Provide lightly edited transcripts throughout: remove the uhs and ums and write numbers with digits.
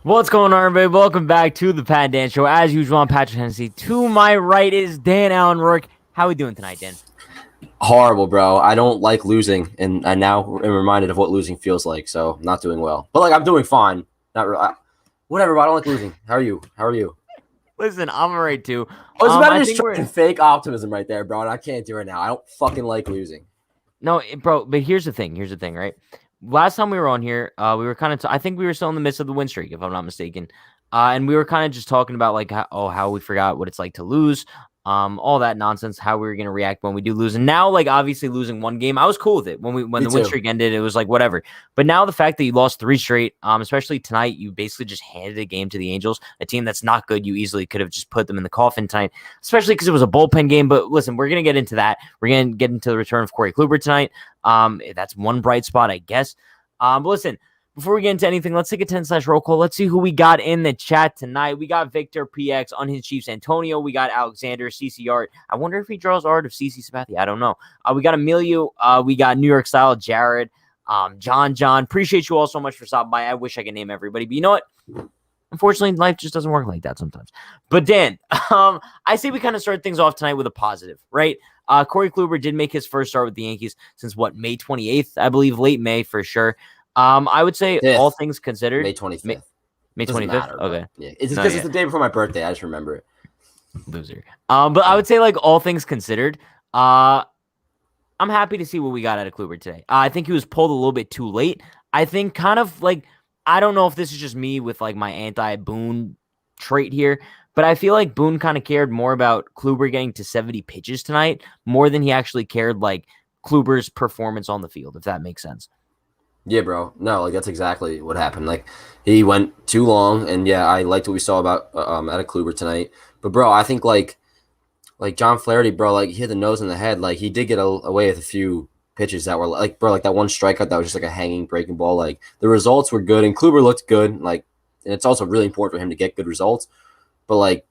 What's going on, everybody? Welcome back to the Pat and Dan Show. As usual, I'm Patrick Hennessy. To my right is Dan Allen Rourke. How are we doing tonight, Dan? Horrible, bro. I don't like losing, and I now am reminded of what losing feels like, so I'm not doing well. But, I'm doing fine. Whatever, but I don't like losing. How are you? Listen, I'm all right, too. I was about to just try fake optimism right there, bro, and I can't do it now. I don't fucking like losing. No, bro, but here's the thing, right? Last time we were on here, we were kind of, I think we were still in the midst of the win streak, if I'm not mistaken. And we were kind of just talking about, how we forgot what it's like to lose. All that nonsense, how we were going to react when we do lose. And now, obviously losing one game, I was cool with it. When the win streak ended, it was whatever. But now the fact that you lost 3 straight, especially tonight, you basically just handed a game to the Angels, a team that's not good. You easily could have just put them in the coffin tonight, especially because it was a bullpen game. But listen, we're going to get into that. We're going to get into the return of Corey Kluber tonight. That's one bright spot, I guess. But listen, before we get into anything, let's take a 10/roll call. Let's see who we got in the chat tonight. We got Victor PX, Unhinged Chiefs Antonio. We got Alexander, CC Art. I wonder if he draws art of CC Sabathia. I don't know. We got Emilio. We got New York Style Jared. John. Appreciate you all so much for stopping by. I wish I could name everybody, but you know what? Unfortunately, life just doesn't work like that sometimes. But Dan, I say we kind of start things off tonight with a positive, right? Corey Kluber did make his first start with the Yankees since May 28th, I believe, late May for sure. I would say 5th. all things considered, May 25th. May 25th. Okay, yeah, it's because it's the day before my birthday. I just remember it. Loser. But I would say all things considered, I'm happy to see what we got out of Kluber today. I think he was pulled a little bit too late. I think kind of I don't know if this is just me with my anti-Boone trait here, but I feel like Boone kind of cared more about Kluber getting to 70 pitches tonight more than he actually cared Kluber's performance on the field, if that makes sense. Yeah, bro. No, that's exactly what happened. He went too long, and yeah, I liked what we saw about out of Kluber tonight. But bro, I think John Flaherty, bro, he hit the nose in the head. He did get away with a few pitches that were that one strikeout that was just a hanging breaking ball. The results were good, and Kluber looked good. And it's also really important for him to get good results. But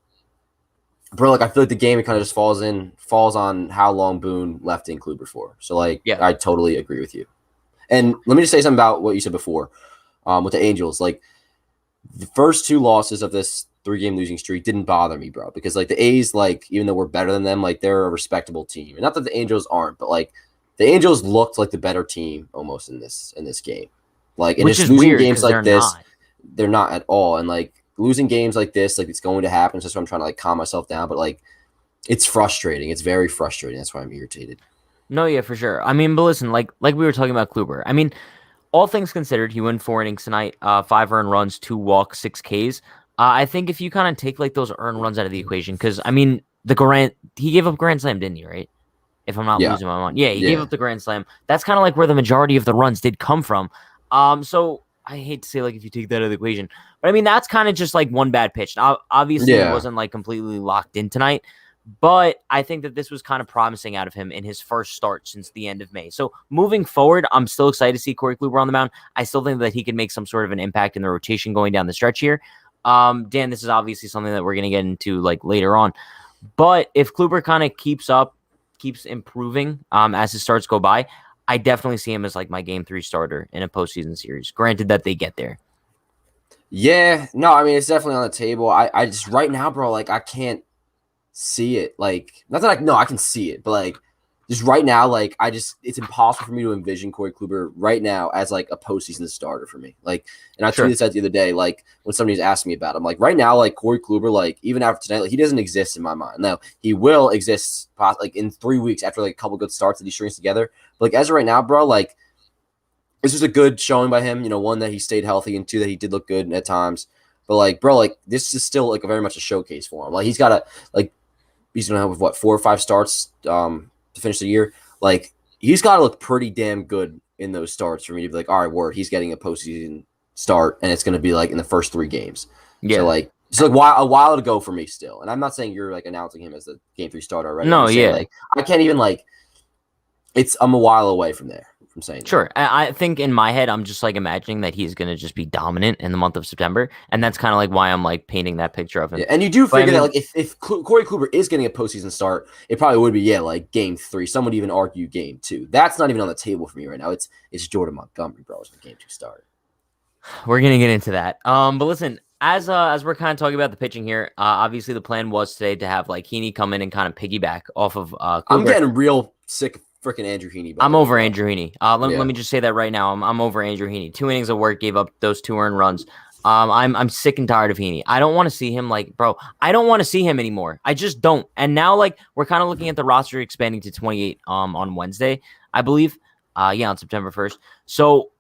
bro, I feel the game, it kind of just falls on how long Boone left in Kluber for. So yeah. I totally agree with you. And let me just say something about what you said before with the Angels. The first 2 losses of this 3-game losing streak didn't bother me, bro, because the A's, even though we're better than them, they're a respectable team. And not that the Angels aren't, but the Angels looked like the better team almost in this game. And which just is losing weird, games like this, not. They're not at all. And losing games like this, it's going to happen. So that's why I'm trying to calm myself down. But it's frustrating. It's very frustrating. That's why I'm irritated. No, yeah, for sure. I mean, but listen, like we were talking about Kluber. I mean, all things considered, he went 4 innings tonight, 5 earned runs, 2 walks, 6 Ks. I think if you kind of take those earned runs out of the equation, because I mean, he gave up Grand Slam, didn't he? Right? If I'm not losing my mind, he gave up the Grand Slam. That's kind of where the majority of the runs did come from. So I hate to say if you take that out of the equation, but I mean that's kind of just one bad pitch. Now, obviously, it wasn't completely locked in tonight. But I think that this was kind of promising out of him in his first start since the end of May. So moving forward, I'm still excited to see Corey Kluber on the mound. I still think that he can make some sort of an impact in the rotation going down the stretch here. Dan, this is obviously something that we're going to get into later on. But if Kluber kind of keeps improving as his starts go by, I definitely see him as my Game 3 starter in a postseason series. Granted that they get there. Yeah, no, I mean, it's definitely on the table. I just right now, bro, I can't see it. Not that I can see it, but just right now, it's impossible for me to envision Corey Kluber right now as a postseason starter for me. And I tweeted this out the other day, when somebody's asking me about him, right now, Corey Kluber, even after tonight, he doesn't exist in my mind. Now he will exist in 3 weeks after a couple good starts that he strings together. But as of right now, bro, this was a good showing by him. 1, that he stayed healthy, and 2, that he did look good at times. But bro, this is still very much a showcase for him. He's got to he's gonna have 4 or 5 starts to finish the year. He's got to look pretty damn good in those starts for me to be all right, word, he's getting a postseason start, and it's gonna be in the first 3 games. Yeah. So it's a while to go for me still. And I'm not saying you're announcing him as the Game 3 starter already. No, I can't even I'm a while away from there. from saying Sure. I think in my head, I'm just like imagining that he's going to just be dominant in the month of September. And that's kind of like why I'm like painting that picture of him. Yeah, and you do figure that like if Corey Kluber is getting a postseason start, it probably would be, like game 3. Some would even argue game 2. That's not even on the table for me right now. It's Jordan Montgomery, bro. It's the game 2 start. We're going to get into that. But listen, as we're kind of talking about the pitching here, obviously the plan was today to have like Heaney come in and kind of piggyback off of I'm Kluber. getting real sick of freaking Andrew Heaney. By I'm the way, over bro. Andrew Heaney. Let me just say that right now. I'm over Andrew Heaney. 2 innings of work, gave up those 2 earned runs. I'm sick and tired of Heaney. I don't want to see him bro. I don't want to see him anymore. I just don't. And now like we're kind of looking at the roster expanding to 28 on Wednesday, I believe. On September 1st. So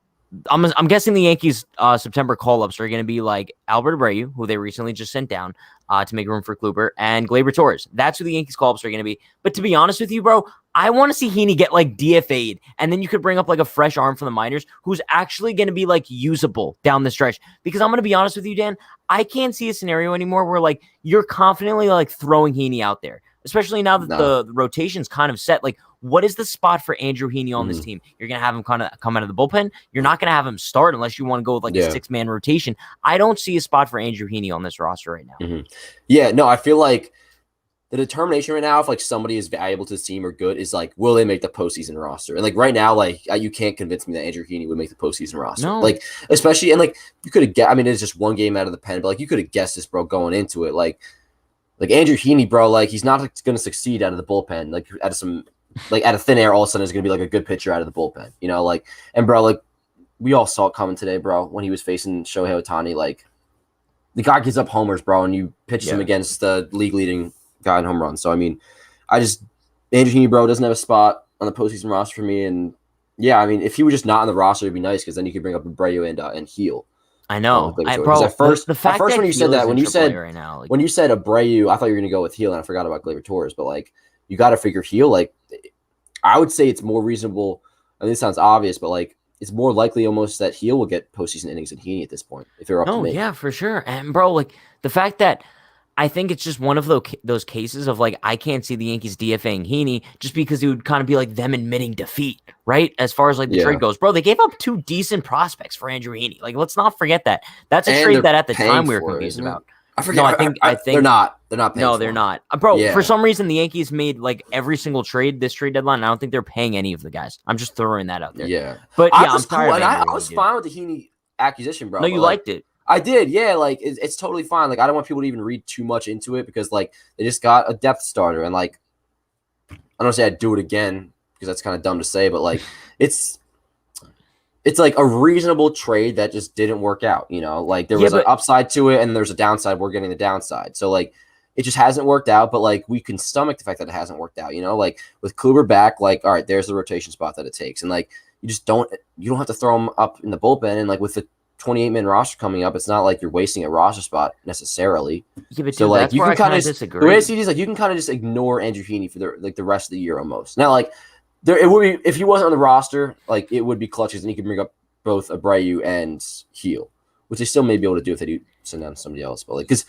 I'm guessing the Yankees September call-ups are going to be like Albert Abreu, who they recently just sent down to make room for Kluber, and Gleyber Torres. That's who the Yankees call-ups are going to be. But to be honest with you, bro, I want to see Heaney get like DFA'd, and then you could bring up like a fresh arm from the minors who's actually going to be like usable down the stretch. Because I'm going to be honest with you, Dan, I can't see a scenario anymore where like you're confidently like throwing Heaney out there, especially now that the rotation's kind of set. Like, what is the spot for Andrew Heaney on this team? You're going to have him kind of come out of the bullpen. You're not going to have him start unless you want to go with like a 6-man rotation. I don't see a spot for Andrew Heaney on this roster right now. Yeah, no, I feel like the determination right now, if like somebody is valuable to the team or good, is like, will they make the postseason roster? And like right now, like you can't convince me that Andrew Heaney would make the postseason roster. No. Like, especially, and like you could have I mean, it's just one game out of the pen, but like you could have guessed this, bro, going into it. Like Andrew Heaney, bro, like he's not going to succeed out of the bullpen. Like out of thin air, all of a sudden is going to be like a good pitcher out of the bullpen, you know, like, and bro, like we all saw it coming today, bro, when he was facing Shohei Ohtani. Like the guy gives up homers, bro, and you pitch him against the league leading guy in home runs. So I mean, Andrew Heaney, bro, doesn't have a spot on the postseason roster for me. And yeah, I mean, if he were just not on the roster, it'd be nice because then you could bring up Abreu and Heal. I know, bro. At first when you said that, when you said right now, when you said Abreu, I thought you were gonna go with Heal, and I forgot about Gleyber Torres. But like, you got to figure Heal. Like, I would say it's more reasonable. I mean, this sounds obvious, but like, it's more likely almost that Heal will get postseason innings than Heaney at this point. If you're up to me, yeah, for sure. And bro, like the fact that I think it's just one of those cases of like I can't see the Yankees DFAing Heaney just because it would kind of be like them admitting defeat, right? As far as like the trade goes, bro, they gave up 2 decent prospects for Andrew Heaney. Like, let's not forget that. That's a trade that at the time we were confused about. I forget. No, I think they're not. They're not. No, they're not, bro. For some reason, the Yankees made like every single trade this trade deadline. I don't think they're paying any of the guys. I'm just throwing that out there. Yeah, but yeah, I'm tired. I was fine with the Heaney acquisition, bro. No, you liked it. I did, yeah. Like it's totally fine. Like I don't want people to even read too much into it because like they just got a depth starter, and like I don't say I'd do it again because that's kind of dumb to say, but like it's like a reasonable trade that just didn't work out. You know, like there was an upside to it, and there's a downside. We're getting the downside, so like it just hasn't worked out. But like we can stomach the fact that it hasn't worked out. You know, like with Kluber back, like all right, there's the rotation spot that it takes, and like you don't have to throw him up in the bullpen, and like with the 28-man roster coming up, it's not like you're wasting a roster spot necessarily. Yeah, but so like you can kind of disagree. The way I see it is like you can kind of just ignore Andrew Heaney for the rest of the year almost. Now like it would be if he wasn't on the roster, like it would be clutches, and he could bring up both Abreu and Heal, which they still may be able to do if they do send down somebody else. But like because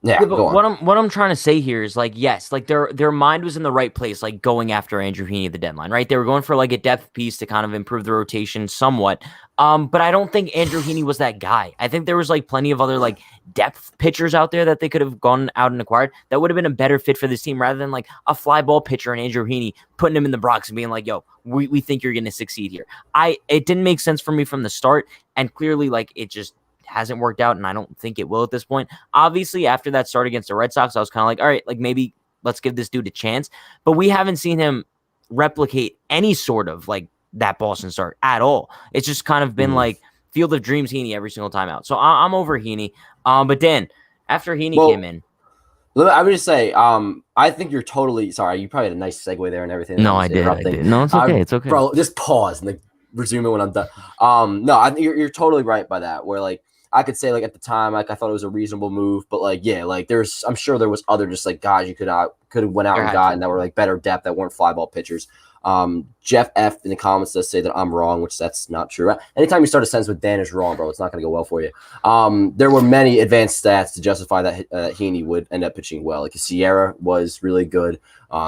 but what I'm trying to say here is like yes, like their mind was in the right place, like going after Andrew Heaney at the deadline, right? They were going for like a depth piece to kind of improve the rotation somewhat. But I don't think Andrew Heaney was that guy. I think there was like plenty of other like depth pitchers out there that they could have gone out and acquired that would have been a better fit for this team rather than like a fly ball pitcher and Andrew Heaney putting him in the Bronx and being like, yo, we think you're going to succeed here. It didn't make sense for me from the start, and clearly like it just hasn't worked out, and I don't think it will at this point. Obviously, after that start against the Red Sox, I was kind of like, all right, like maybe let's give this dude a chance. But we haven't seen him replicate any sort of like that Boston start at all. It's just kind of been like Field of Dreams Heaney every single time out. So I'm over Heaney. But Dan, after Heaney came in, I would just say, I think you're totally sorry. You probably had a nice segue there and everything. No, I did. No, it's okay. It's okay, bro. Just pause and like resume it when I'm done. No, I think you're totally right by that. Where like I could say like at the time, like I thought it was a reasonable move, but like yeah, like I'm sure there was other just like guys you could have went out and gotten that were like better depth that weren't fly ball pitchers. Jeff F in the comments does say that I'm wrong, which that's not true. Anytime you start a sentence with Dan is wrong, bro, it's not going to go well for you. There were many advanced stats to justify that Heaney would end up pitching well. Like his Sierra was really good.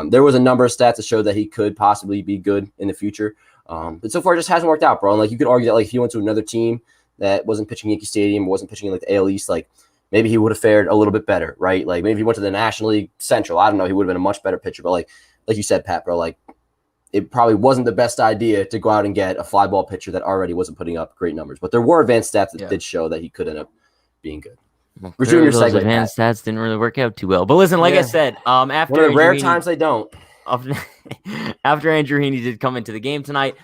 There was a number of stats that showed that he could possibly be good in the future. But so far it just hasn't worked out, bro. And like you could argue that like if he went to another team that wasn't pitching Yankee Stadium, wasn't pitching in like the AL East, like maybe he would have fared a little bit better, right? Like maybe if he went to the National League Central, I don't know, he would have been a much better pitcher. But like you said, Pat, bro, like it probably wasn't the best idea to go out and get a fly ball pitcher that already wasn't putting up great numbers. But there were advanced stats that did show that he could end up being good. Well, We're doing your those segue. advanced stats didn't really work out too well. But listen, like I said, after one of the rare Andrew Heaney- times they don't. after Andrew Heaney did come into the game tonight,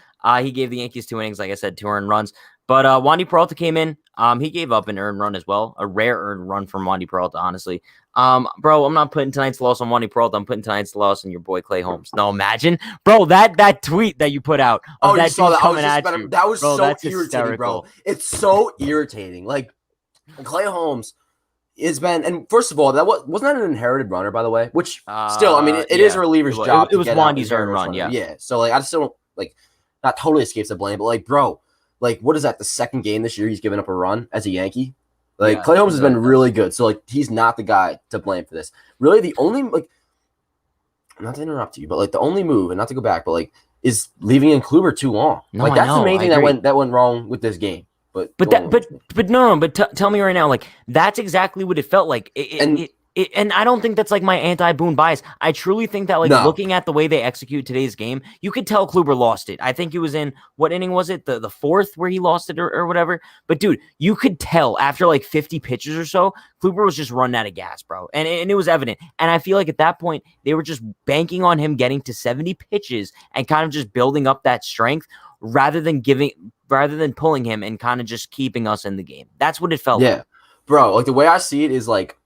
he gave the Yankees 2 innings, like I said, 2 earned runs. But Wandy Peralta came in. He gave up an earned run as well, a rare earned run from Wandy Peralta, honestly. Bro, I'm not putting tonight's loss on Wandy Peralta. I'm putting tonight's loss on your boy Clay Holmes. No, imagine, bro, that tweet that you put out of that dude coming at you. That was bro, so irritating, hysterical. bro. It's so irritating. Like Clay Holmes has been, and first of all, wasn't that an inherited runner, by the way? Which still, I mean, it is a reliever's job. It was Wandy's earned run, yeah. So like, I still don't like, not totally escapes the blame, but like, bro, like, what is that? The second game this year he's given up a run as a Yankee. Like Clay Holmes has been really good, so like he's not the guy to blame for this. Really, the only not to interrupt you, but like the only move, and not to go back, but like is leaving in Kluber too long. No, like that's the main thing that went wrong with this game. But tell me right now, like that's exactly what it felt like. And I don't think that's like my anti-Boone bias. I truly think that looking at the way they execute today's game, you could tell Kluber lost it. I think it was in what inning was it? The fourth where he lost it or whatever. But dude, you could tell after like 50 pitches or so, Kluber was just running out of gas, bro. And it was evident. And I feel like at that point, they were just banking on him getting to 70 pitches and kind of just building up that strength rather than pulling him and kind of just keeping us in the game. That's what it felt like. Bro, like the way I see it is like,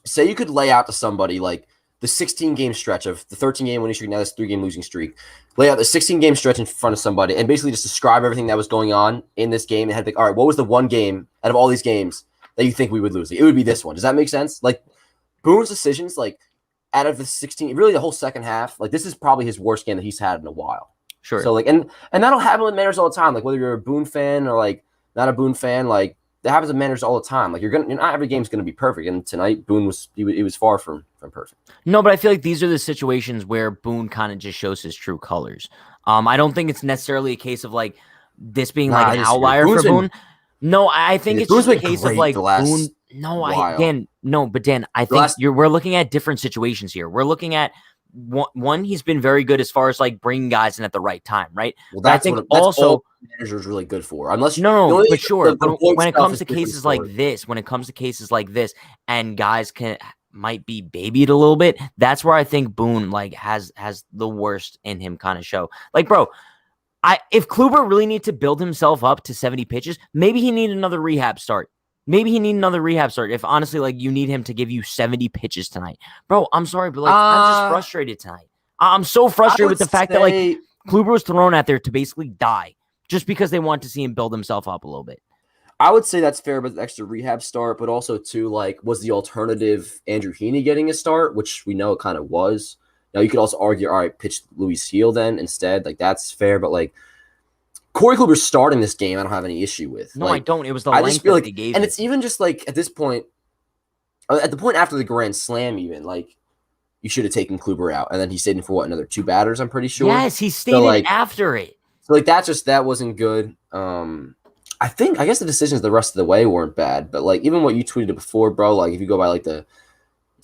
say you could lay out to somebody like the 16-game stretch of the 13-game winning streak, now this 3-game losing streak, lay out the 16-game stretch in front of somebody and basically just describe everything that was going on in this game and had to think, all right, what was the one game out of all these games that you think we would lose? It would be this one. Does that make sense? Like Boone's decisions, like out of the 16, really the whole second half, like this is probably his worst game that he's had in a while. Sure. So like, and that'll happen with managers all the time. Like whether you're a Boone fan or like not a Boone fan, like that happens with managers all the time. Like not every game's gonna be perfect. And tonight Boone was far from perfect. No, but I feel like these are the situations where Boone kind of just shows his true colors. I don't think it's necessarily a case of like this being like an outlier for Boone. No, I think it's just a case of like Boone. Dan, I think we're looking at different situations here. We're looking at one, he's been very good as far as like bringing guys in at the right time, right? Well, that's what also manager is really good for. Unless but sure. But when it comes to cases like this, and guys might be babied a little bit, that's where I think Boone like has the worst in him kind of show. Like, bro, if Kluber really needs to build himself up to 70 pitches, maybe he need another rehab start. If honestly, like you need him to give you 70 pitches tonight, bro. I'm sorry, but like I'm just frustrated tonight. I'm so frustrated with the fact that like Kluber was thrown out there to basically die just because they want to see him build himself up a little bit. I would say that's fair with the extra rehab start, but also too like was the alternative Andrew Heaney getting a start, which we know it kind of was. Now you could also argue, all right, pitch Luis Heel then instead. Like that's fair, but like Corey Kluber starting this game, I don't have any issue with. No, like, I don't. It was the length that they gave. And it's even just like at this point, at the point after the grand slam, even like you should have taken Kluber out, and then he stayed in for another 2 batters. I'm pretty sure. Yes, he stayed in after it. So like that wasn't good. I guess the decisions the rest of the way weren't bad, but like even what you tweeted before, bro. Like if you go by like the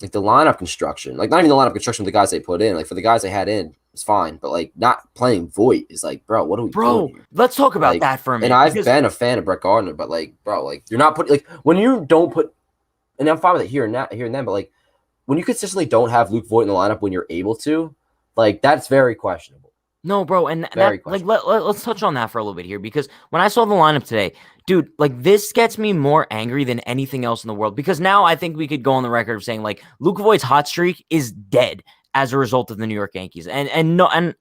lineup construction, like not even the lineup construction of the guys they put in, like for the guys they had in, it's fine. But like not playing Voit is like, bro, what are we doing here? Let's talk about that for a minute. And I've been a fan of Brett Gardner, but like, bro, like you're not putting like when you don't put, and I'm fine with it here and then, but like when you consistently don't have Luke Voit in the lineup when you're able to, like that's very questionable. No, bro, and that, like let's touch on that for a little bit here because when I saw the lineup today, dude, like this gets me more angry than anything else in the world because now I think we could go on the record of saying like Luke Voit's hot streak is dead as a result of the New York Yankees and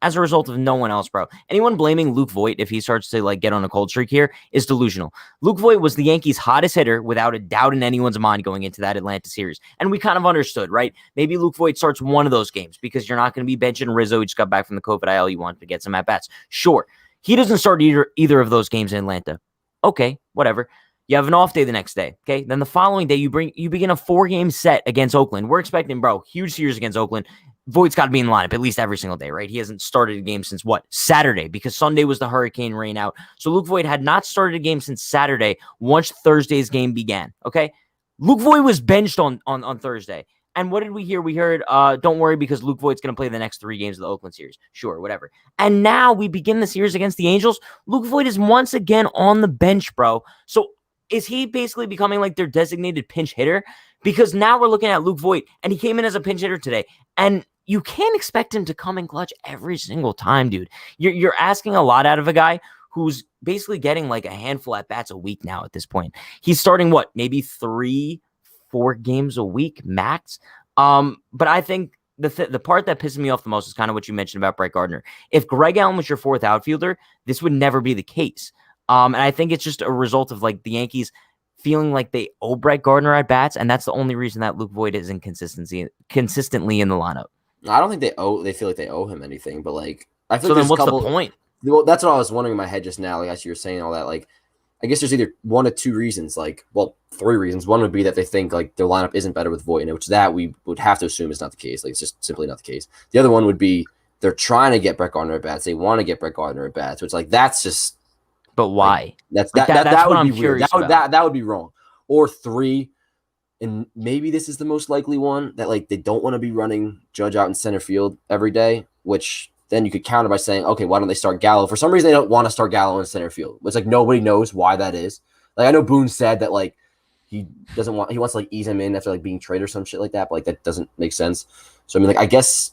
as a result of no one else, bro. Anyone blaming Luke Voit if he starts to like get on a cold streak here is delusional. Luke Voit was the Yankees' hottest hitter without a doubt in anyone's mind going into that Atlanta series. And we kind of understood, right? Maybe Luke Voit starts one of those games because you're not going to be benching Rizzo. He just got back from the COVID IL. You want to get some at-bats. Sure. He doesn't start either of those games in Atlanta. Okay, whatever. You have an off day the next day, okay? Then the following day, you begin a 4-game set against Oakland. We're expecting, bro, huge series against Oakland. Voigt's got to be in the lineup at least every single day, right? He hasn't started a game since Saturday, because Sunday was the hurricane rain out. So Luke Voit had not started a game since Saturday once Thursday's game began, okay? Luke Voit was benched on Thursday. And what did we hear? We heard, don't worry because Luke Voigt's going to play the next 3 games of the Oakland series. Sure, whatever. And now we begin the series against the Angels. Luke Voit is once again on the bench, bro. So is he basically becoming like their designated pinch hitter? Because now we're looking at Luke Voit, and he came in as a pinch hitter today, and you can't expect him to come in clutch every single time, dude. You're asking a lot out of a guy who's basically getting like a handful at bats a week now at this point. He's starting what, maybe 3-4 games a week max. But I think the part that pisses me off the most is kind of what you mentioned about Brett Gardner. If Greg Allen was your fourth outfielder, this would never be the case. And I think it's just a result of like the Yankees feeling like they owe Brett Gardner at bats, and that's the only reason that Luke Voit isn't consistently in the lineup. I don't think they feel like they owe him anything, but like I feel so like then what's the point? Well, that's what I was wondering in my head just now. Like as you were saying all that, like I guess there's either 1 or 2 reasons. Like, well, 3 reasons. One would be that they think like their lineup isn't better with Voit, which that we would have to assume is not the case. Like it's just simply not the case. The other one would be they're trying to get Brett Gardner at bats. They want to get Brett Gardner at bats. So it's like that's just. But why? Like, that would be weird. That would be wrong. Or 3. And maybe this is the most likely one that like they don't want to be running Judge out in center field every day, which then you could counter by saying, okay, why don't they start Gallo? For some reason, they don't want to start Gallo in center field. It's like nobody knows why that is. Like I know Boone said that like he wants to like ease him in after like being traded or some shit like that, but like that doesn't make sense. So I mean, like I guess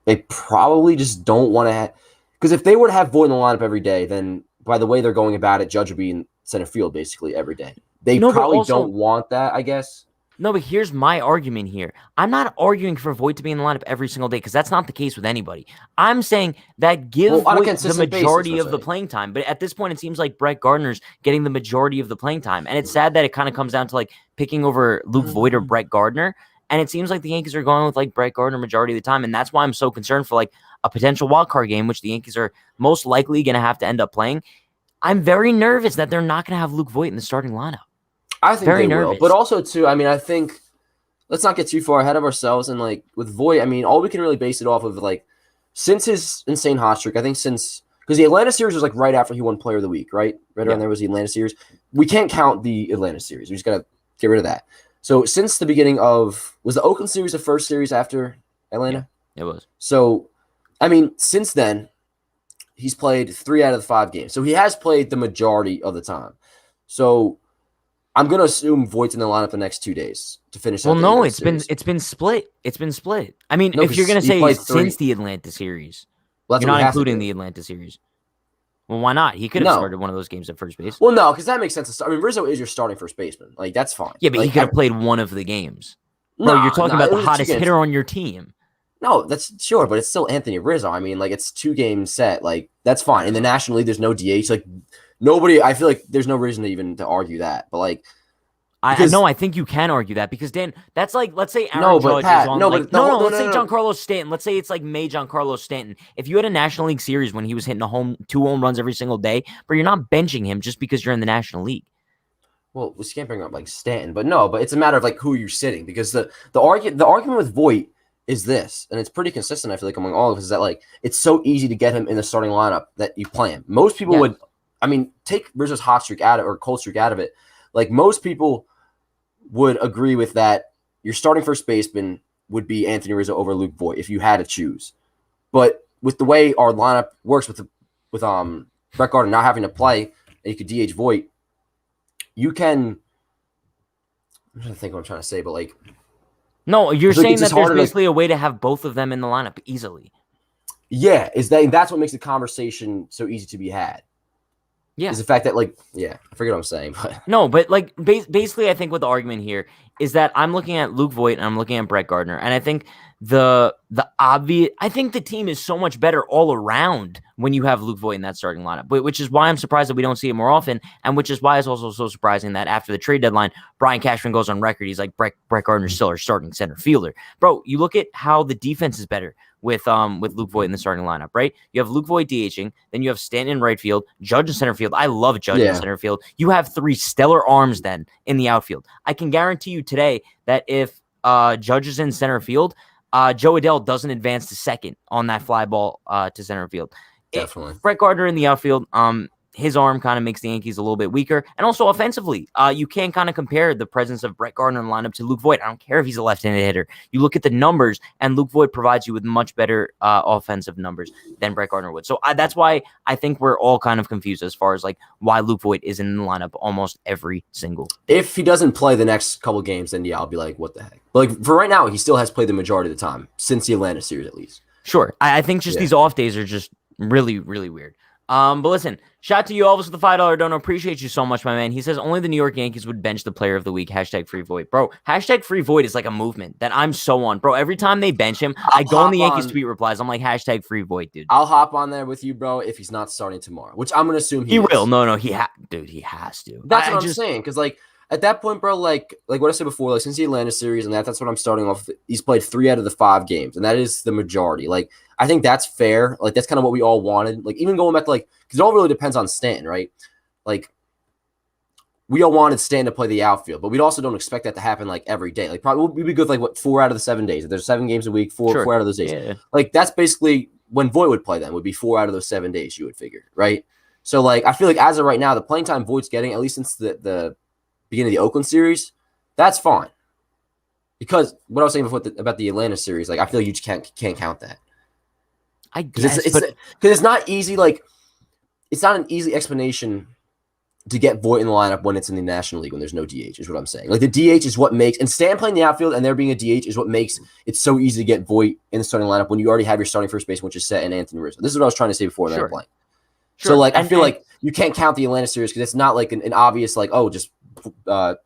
they probably just don't want to because if they were to have Voit in the lineup every day, then by the way they're going about it, Judge would be in center field basically every day. They probably don't want that, I guess. No, but here's my argument here. I'm not arguing for Voit to be in the lineup every single day because that's not the case with anybody. I'm saying that give Voit the majority of the playing time. But at this point, it seems like Brett Gardner's getting the majority of the playing time. And it's sad that it kind of comes down to like picking over Luke Voit or Brett Gardner. And it seems like the Yankees are going with like Brett Gardner majority of the time. And that's why I'm so concerned for like a potential wild card game, which the Yankees are most likely going to have to end up playing. I'm very nervous that they're not going to have Luke Voit in the starting lineup. I think they will, but also too. I mean, I think let's not get too far ahead of ourselves. And like with Voit, I mean, all we can really base it off of like since his insane hot streak. I think since because the Atlanta series was like right after he won Player of the Week, right? Right around there was the Atlanta series. We can't count the Atlanta series. We just gotta get rid of that. So since the beginning of was the Oakland series the first series after Atlanta? Yeah, it was. So, I mean, since then, he's played 3 out of the 5 games. So he has played the majority of the time. So I'm gonna assume Voigt's in the lineup the next 2 days to finish. Well, no, it's been split. It's been split. I mean, if you're gonna say since the Atlanta series, you're not including the Atlanta series. Well, why not? He could have started one of those games at first base. Well, no, because that makes sense. I mean, Rizzo is your starting first baseman. Like that's fine. Yeah, but like, he could have played one of the games. No, you're talking about the hottest hitter on your team. No, that's sure, but it's still Anthony Rizzo. I mean, like it's 2 games set. Like that's fine. In the National League, there's no DH. Like nobody. I feel like there's no reason to even to argue that. But like. I think you can argue that because Dan, that's like let's say Aaron Judge is on let's say Giancarlo Stanton. Let's say it's like May Giancarlo Stanton. If you had a National League series when he was hitting 2 home runs every single day, but you're not benching him just because you're in the National League. Well, we can't bring up like Stanton, but it's a matter of like who you're sitting because the argument with Voit is this, and it's pretty consistent. I feel like among all of us is that like it's so easy to get him in the starting lineup that you play him. Most people would, I mean, take Rizzo's hot streak out of or cold streak out of it. Like most people would agree with that. Your starting first baseman would be Anthony Rizzo over Luke Voit if you had to choose. But with the way our lineup works with Brett Gardner not having to play, and you could DH Voit, you can. I'm trying to think what I'm trying to say, but like, no, you're saying that there's basically a way to have both of them in the lineup easily. Yeah, that's what makes the conversation so easy to be had. Yeah, is the fact that I forget what I'm saying, but no, but like basically, I think what the argument here is that I'm looking at Luke Voit and I'm looking at Brett Gardner, and I think the obvious, I think the team is so much better all around when you have Luke Voit in that starting lineup, which is why I'm surprised that we don't see it more often, and which is why it's also so surprising that after the trade deadline, Brian Cashman goes on record, he's like Brett Gardner's still our starting center fielder, bro. You look at how the defense is better with Luke Voit in the starting lineup, right? You have Luke Voit DHing, then you have Stanton in right field, Judge in center field. I love Judge in center field. You have 3 stellar arms then in the outfield. I can guarantee you today that if Judge is in center field, Joe Adell doesn't advance to second on that fly ball to center field. Definitely. Brett Gardner in the outfield, his arm kind of makes the Yankees a little bit weaker. And also offensively, you can't kind of compare the presence of Brett Gardner in the lineup to Luke Voit. I don't care if he's a left-handed hitter. You look at the numbers, and Luke Voit provides you with much better offensive numbers than Brett Gardner would. So that's why I think we're all kind of confused as far as like why Luke Voit is in the lineup almost every single. If he doesn't play the next couple games, then yeah, I'll be like, what the heck? But like for right now, he still has played the majority of the time since the Atlanta series, at least. Sure, I think just these off days are just really, really weird. But listen, shout out to you, Elvis, with the $5 donor. Appreciate you so much, my man. He says only the New York Yankees would bench the player of the week. Hashtag free Voit. Bro, hashtag free Voit is like a movement that I'm so on. Bro, every time they bench him, I go in the Yankees tweet replies. I'm like, hashtag free Voit, dude. I'll hop on there with you, bro, if he's not starting tomorrow, which I'm going to assume he will. No, he has to. That's what I'm saying. Because, like, at that point, bro, like what I said before, like since the Atlanta series and that's what I'm starting off. He's played 3 out of the 5 games, and that is the majority. Like, I think that's fair. Like, that's kind of what we all wanted. Like, even going back to like, because it all really depends on Stanton, right? Like, we all wanted Stanton to play the outfield, but we also don't expect that to happen like every day. Like, probably we'd be good with like 4 out of the 7 days. If there's 7 games a week, 4 out of those days. Yeah. Like, that's basically when Voit would play. Then would be 4 out of those 7 days. You would figure, right? So, like, I feel like as of right now, the playing time Voit's getting, at least since the beginning of the Oakland series, that's fine. Because what I was saying before about the Atlanta series, like I feel like you just can't count that. I guess, because it's not easy. Like it's not an easy explanation to get Voit in the lineup when it's in the National League when there's no DH. Is what I'm saying. Like the DH is what makes and Stan playing the outfield and there being a DH is what makes it so easy to get Voit in the starting lineup when you already have your starting first baseman, which is set in Anthony Rizzo. This is what I was trying to say before they're playing. Sure. So like I feel like you can't count the Atlanta series because it's not like an obvious like just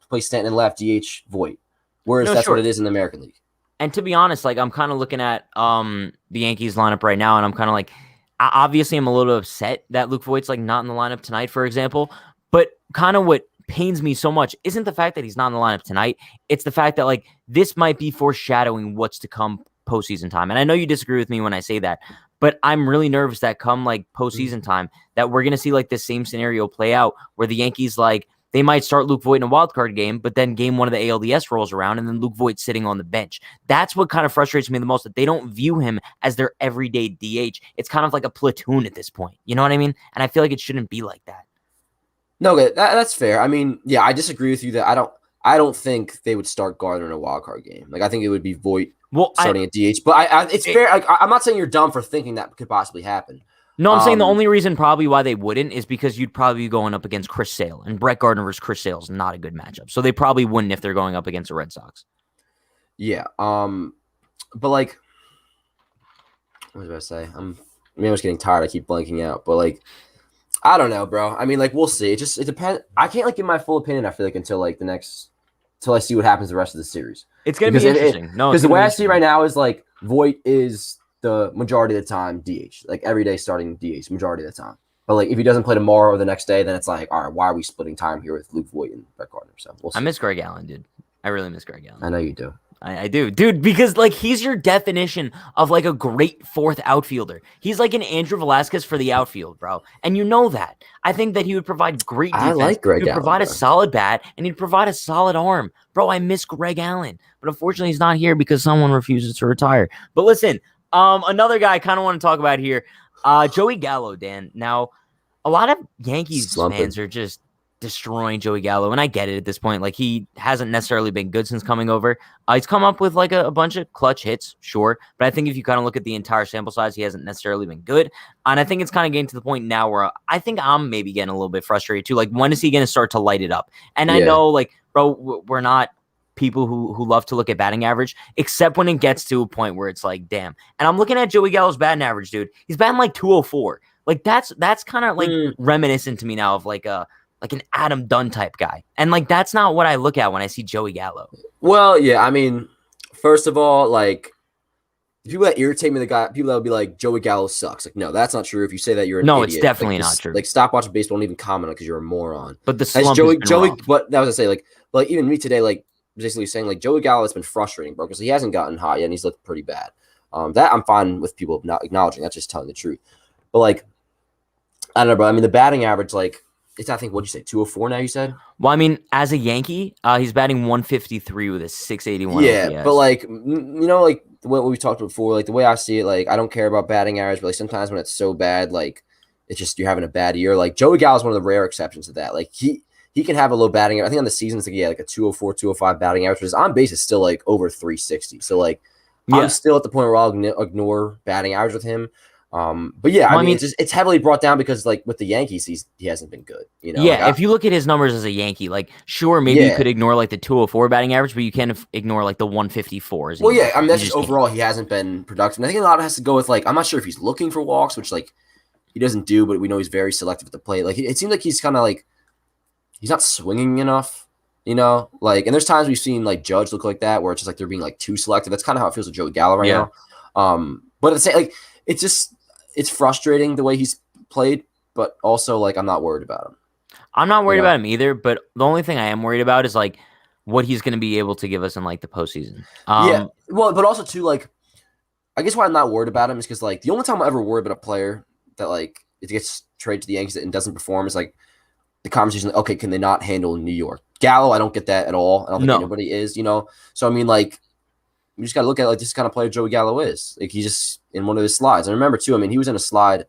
play Stanton left, DH, Voit. Whereas that's what it is in the American League. And to be honest, like I'm kind of looking at the Yankees lineup right now, and I'm kind of like, obviously I'm a little upset that Luke Voit's like not in the lineup tonight, for example. But kind of what pains me so much isn't the fact that he's not in the lineup tonight. It's the fact that like this might be foreshadowing what's to come postseason time. And I know you disagree with me when I say that, but I'm really nervous that come like postseason time that we're gonna see like this same scenario play out where the Yankees like. They might start Luke Voit in a wild card game, but then game 1 of the ALDS rolls around, and then Luke Voit's sitting on the bench. That's what kind of frustrates me the most, that they don't view him as their everyday DH. It's kind of like a platoon at this point. You know what I mean? And I feel like it shouldn't be like that. No, that's fair. I mean, yeah, I disagree with you that I don't think they would start Gardner in a wild card game. Like I think it would be Voit starting at DH. But it's fair. Like, I'm not saying you're dumb for thinking that could possibly happen. No, I'm saying the only reason probably why they wouldn't is because you'd probably be going up against Chris Sale, and Brett Gardner versus Chris Sale is not a good matchup. So they probably wouldn't if they're going up against the Red Sox. Yeah. But like, what was I say? I was getting tired. I keep blanking out. But like, I don't know, bro. I mean, like, we'll see. It depends. I can't like give my full opinion. I feel like until I see what happens the rest of the series. It's gonna be interesting. Because the way I see it right now is like Voit is the majority of the time DH, like every day starting DH, majority of the time. But like if he doesn't play tomorrow or the next day, then it's like, all right, why are we splitting time here with Luke Voit and Brett Gardner? So we'll see. I miss Greg Allen, dude. I really miss Greg Allen. I know you do. I do, dude, because like he's your definition of like a great 4th outfielder. He's like an Andrew Velasquez for the outfield, bro. And you know that. I think that he would provide great defense. I like Greg Allen. He'd provide a solid bat, and he'd provide a solid arm. Bro, I miss Greg Allen. But unfortunately, he's not here because someone refuses to retire. But listen, another guy I kind of want to talk about here, Joey Gallo, Dan. Now, a lot of Yankees fans are just destroying Joey Gallo, and I get it at this point. Like, he hasn't necessarily been good since coming over. He's come up with like a bunch of clutch hits, sure, but I think if you kind of look at the entire sample size, he hasn't necessarily been good. And I think it's kind of getting to the point now where I think I'm maybe getting a little bit frustrated too. Like, when is he going to start to light it up? And I know, like, bro, we're not people who love to look at batting average, except when it gets to a point where it's like, damn. And I'm looking at Joey Gallo's batting average, dude. He's batting like 204. Like, that's kind of like reminiscent to me now of like an Adam Dunn type guy. And like, that's not what I look at when I see Joey Gallo. Well, yeah, I mean, first of all, like, people that irritate me, people that would be like, Joey Gallo sucks. Like, no, that's not true. If you say that, you're an idiot. It's definitely not true. Like, stop watching baseball and even comment on it because you're a moron. But the slump Joey, but that was to say, like even me today, like, basically saying, like, Joey Gallo has been frustrating, bro, because he hasn't gotten hot yet and he's looked pretty bad. That I'm fine with people not acknowledging. That's just telling the truth. But, like, I don't know, bro. I mean, the batting average, like, it's, I think, what'd you say, 204 now, you said? Well, I mean, as a Yankee, he's batting 153 with a 681 Yeah, OPS. but, like, you know, like, what we talked about before, like, the way I see it, like, I don't care about batting average, but, like, sometimes when it's so bad, like, it's just you're having a bad year. Like Joey Gallo is one of the rare exceptions to that. Like he can have a low batting average. I think on the season it's like a 204, 205 batting average. But his on base is still like over 360. So like I'm still at the point where I'll ignore batting average with him. But yeah, I mean, it's heavily brought down because like with the Yankees, he hasn't been good. You know, yeah. If you look at his numbers as a Yankee, like sure, maybe you could ignore like the 204 batting average, but you can't ignore like the 154. Well, yeah, I mean that's just overall he hasn't been productive. And I think a lot of it has to go with like I'm not sure if he's looking for walks, which like he doesn't do, but we know he's very selective at the plate. Like it seems like he's kind of like he's not swinging enough. You know, like, and there's times we've seen like Judge look like that, where it's just like they're being like too selective. That's kind of how it feels with Joey Gallo right now. But at the same, like, it's frustrating the way he's played, but also like I'm not worried about him. I'm not worried about him either. But the only thing I am worried about is like what he's going to be able to give us in like the postseason. Yeah, well, but also too like, I guess why I'm not worried about him is because like the only time I'm ever worried about a player that like it gets traded to the Yankees and doesn't perform is like the conversation. Like, okay, can they not handle New York? Gallo, I don't get that at all. I don't think anybody is, you know. So I mean, like, you just got to look at like this kind of player Joey Gallo is. Like he's just in one of his slides. And remember too, I mean, he was in a slide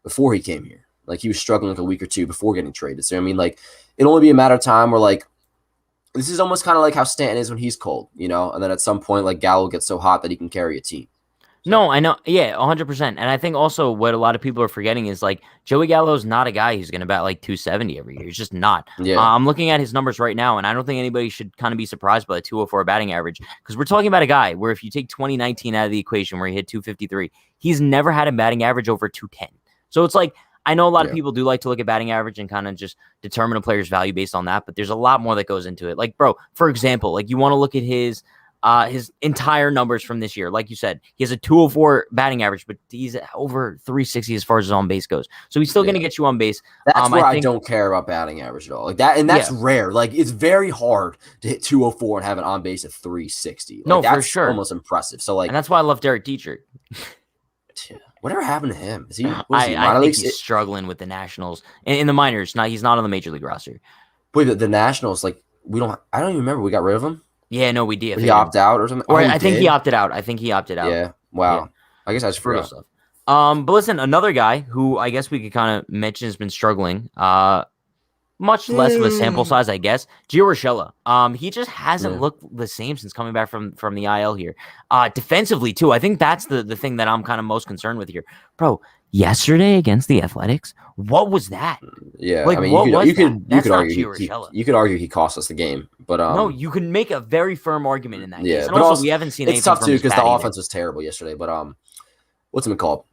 before he came here. Like he was struggling like a week or two before getting traded. So I mean, like it'll only be a matter of time where like this is almost kind of like how Stanton is when he's cold, you know. And then at some point, like Gallo gets so hot that he can carry a team. No, I know. Yeah, 100%. And I think also what a lot of people are forgetting is like Joey Gallo is not a guy who's going to bat like 270 every year. He's just not. Yeah. I'm looking at his numbers right now, and I don't think anybody should kind of be surprised by the 204 batting average because we're talking about a guy where if you take 2019 out of the equation where he hit 253, he's never had a batting average over 210. So it's like I know a lot of people do like to look at batting average and kind of just determine a player's value based on that, but there's a lot more that goes into it. Like, bro, for example, like you want to look at his entire numbers from this year. Like you said, he has a 204 batting average, but he's over 360 as far as his on base goes. So he's still going to get you on base. That's where I don't care about batting average at all. Like that, and that's rare. Like it's very hard to hit 204 and have an on base of 360. Like, no, that's for sure, almost impressive. So like, and that's why I love Derek Dietrich. Whatever happened to him? Is he? I think he's struggling with the Nationals in the minors. He's not on the major league roster. Wait, the Nationals, like I don't even remember. We got rid of him. Yeah, no, we did. Did he opt out or something? Or I think he opted out. Yeah. Wow. Yeah. I guess I just forgot. Stuff. But listen, another guy who I guess we could kind of mention has been struggling. Much less of a sample size, I guess. Gio Urshela. He just hasn't looked the same since coming back from the IL here. Defensively too. I think that's the thing that I'm kind of most concerned with here, bro. Yesterday against the Athletics, what was that? Yeah, like, I mean, you could argue he cost us the game, but no, you can make a very firm argument in that case. And but also we haven't seen it's tough too because the offense was terrible yesterday. But what's it called?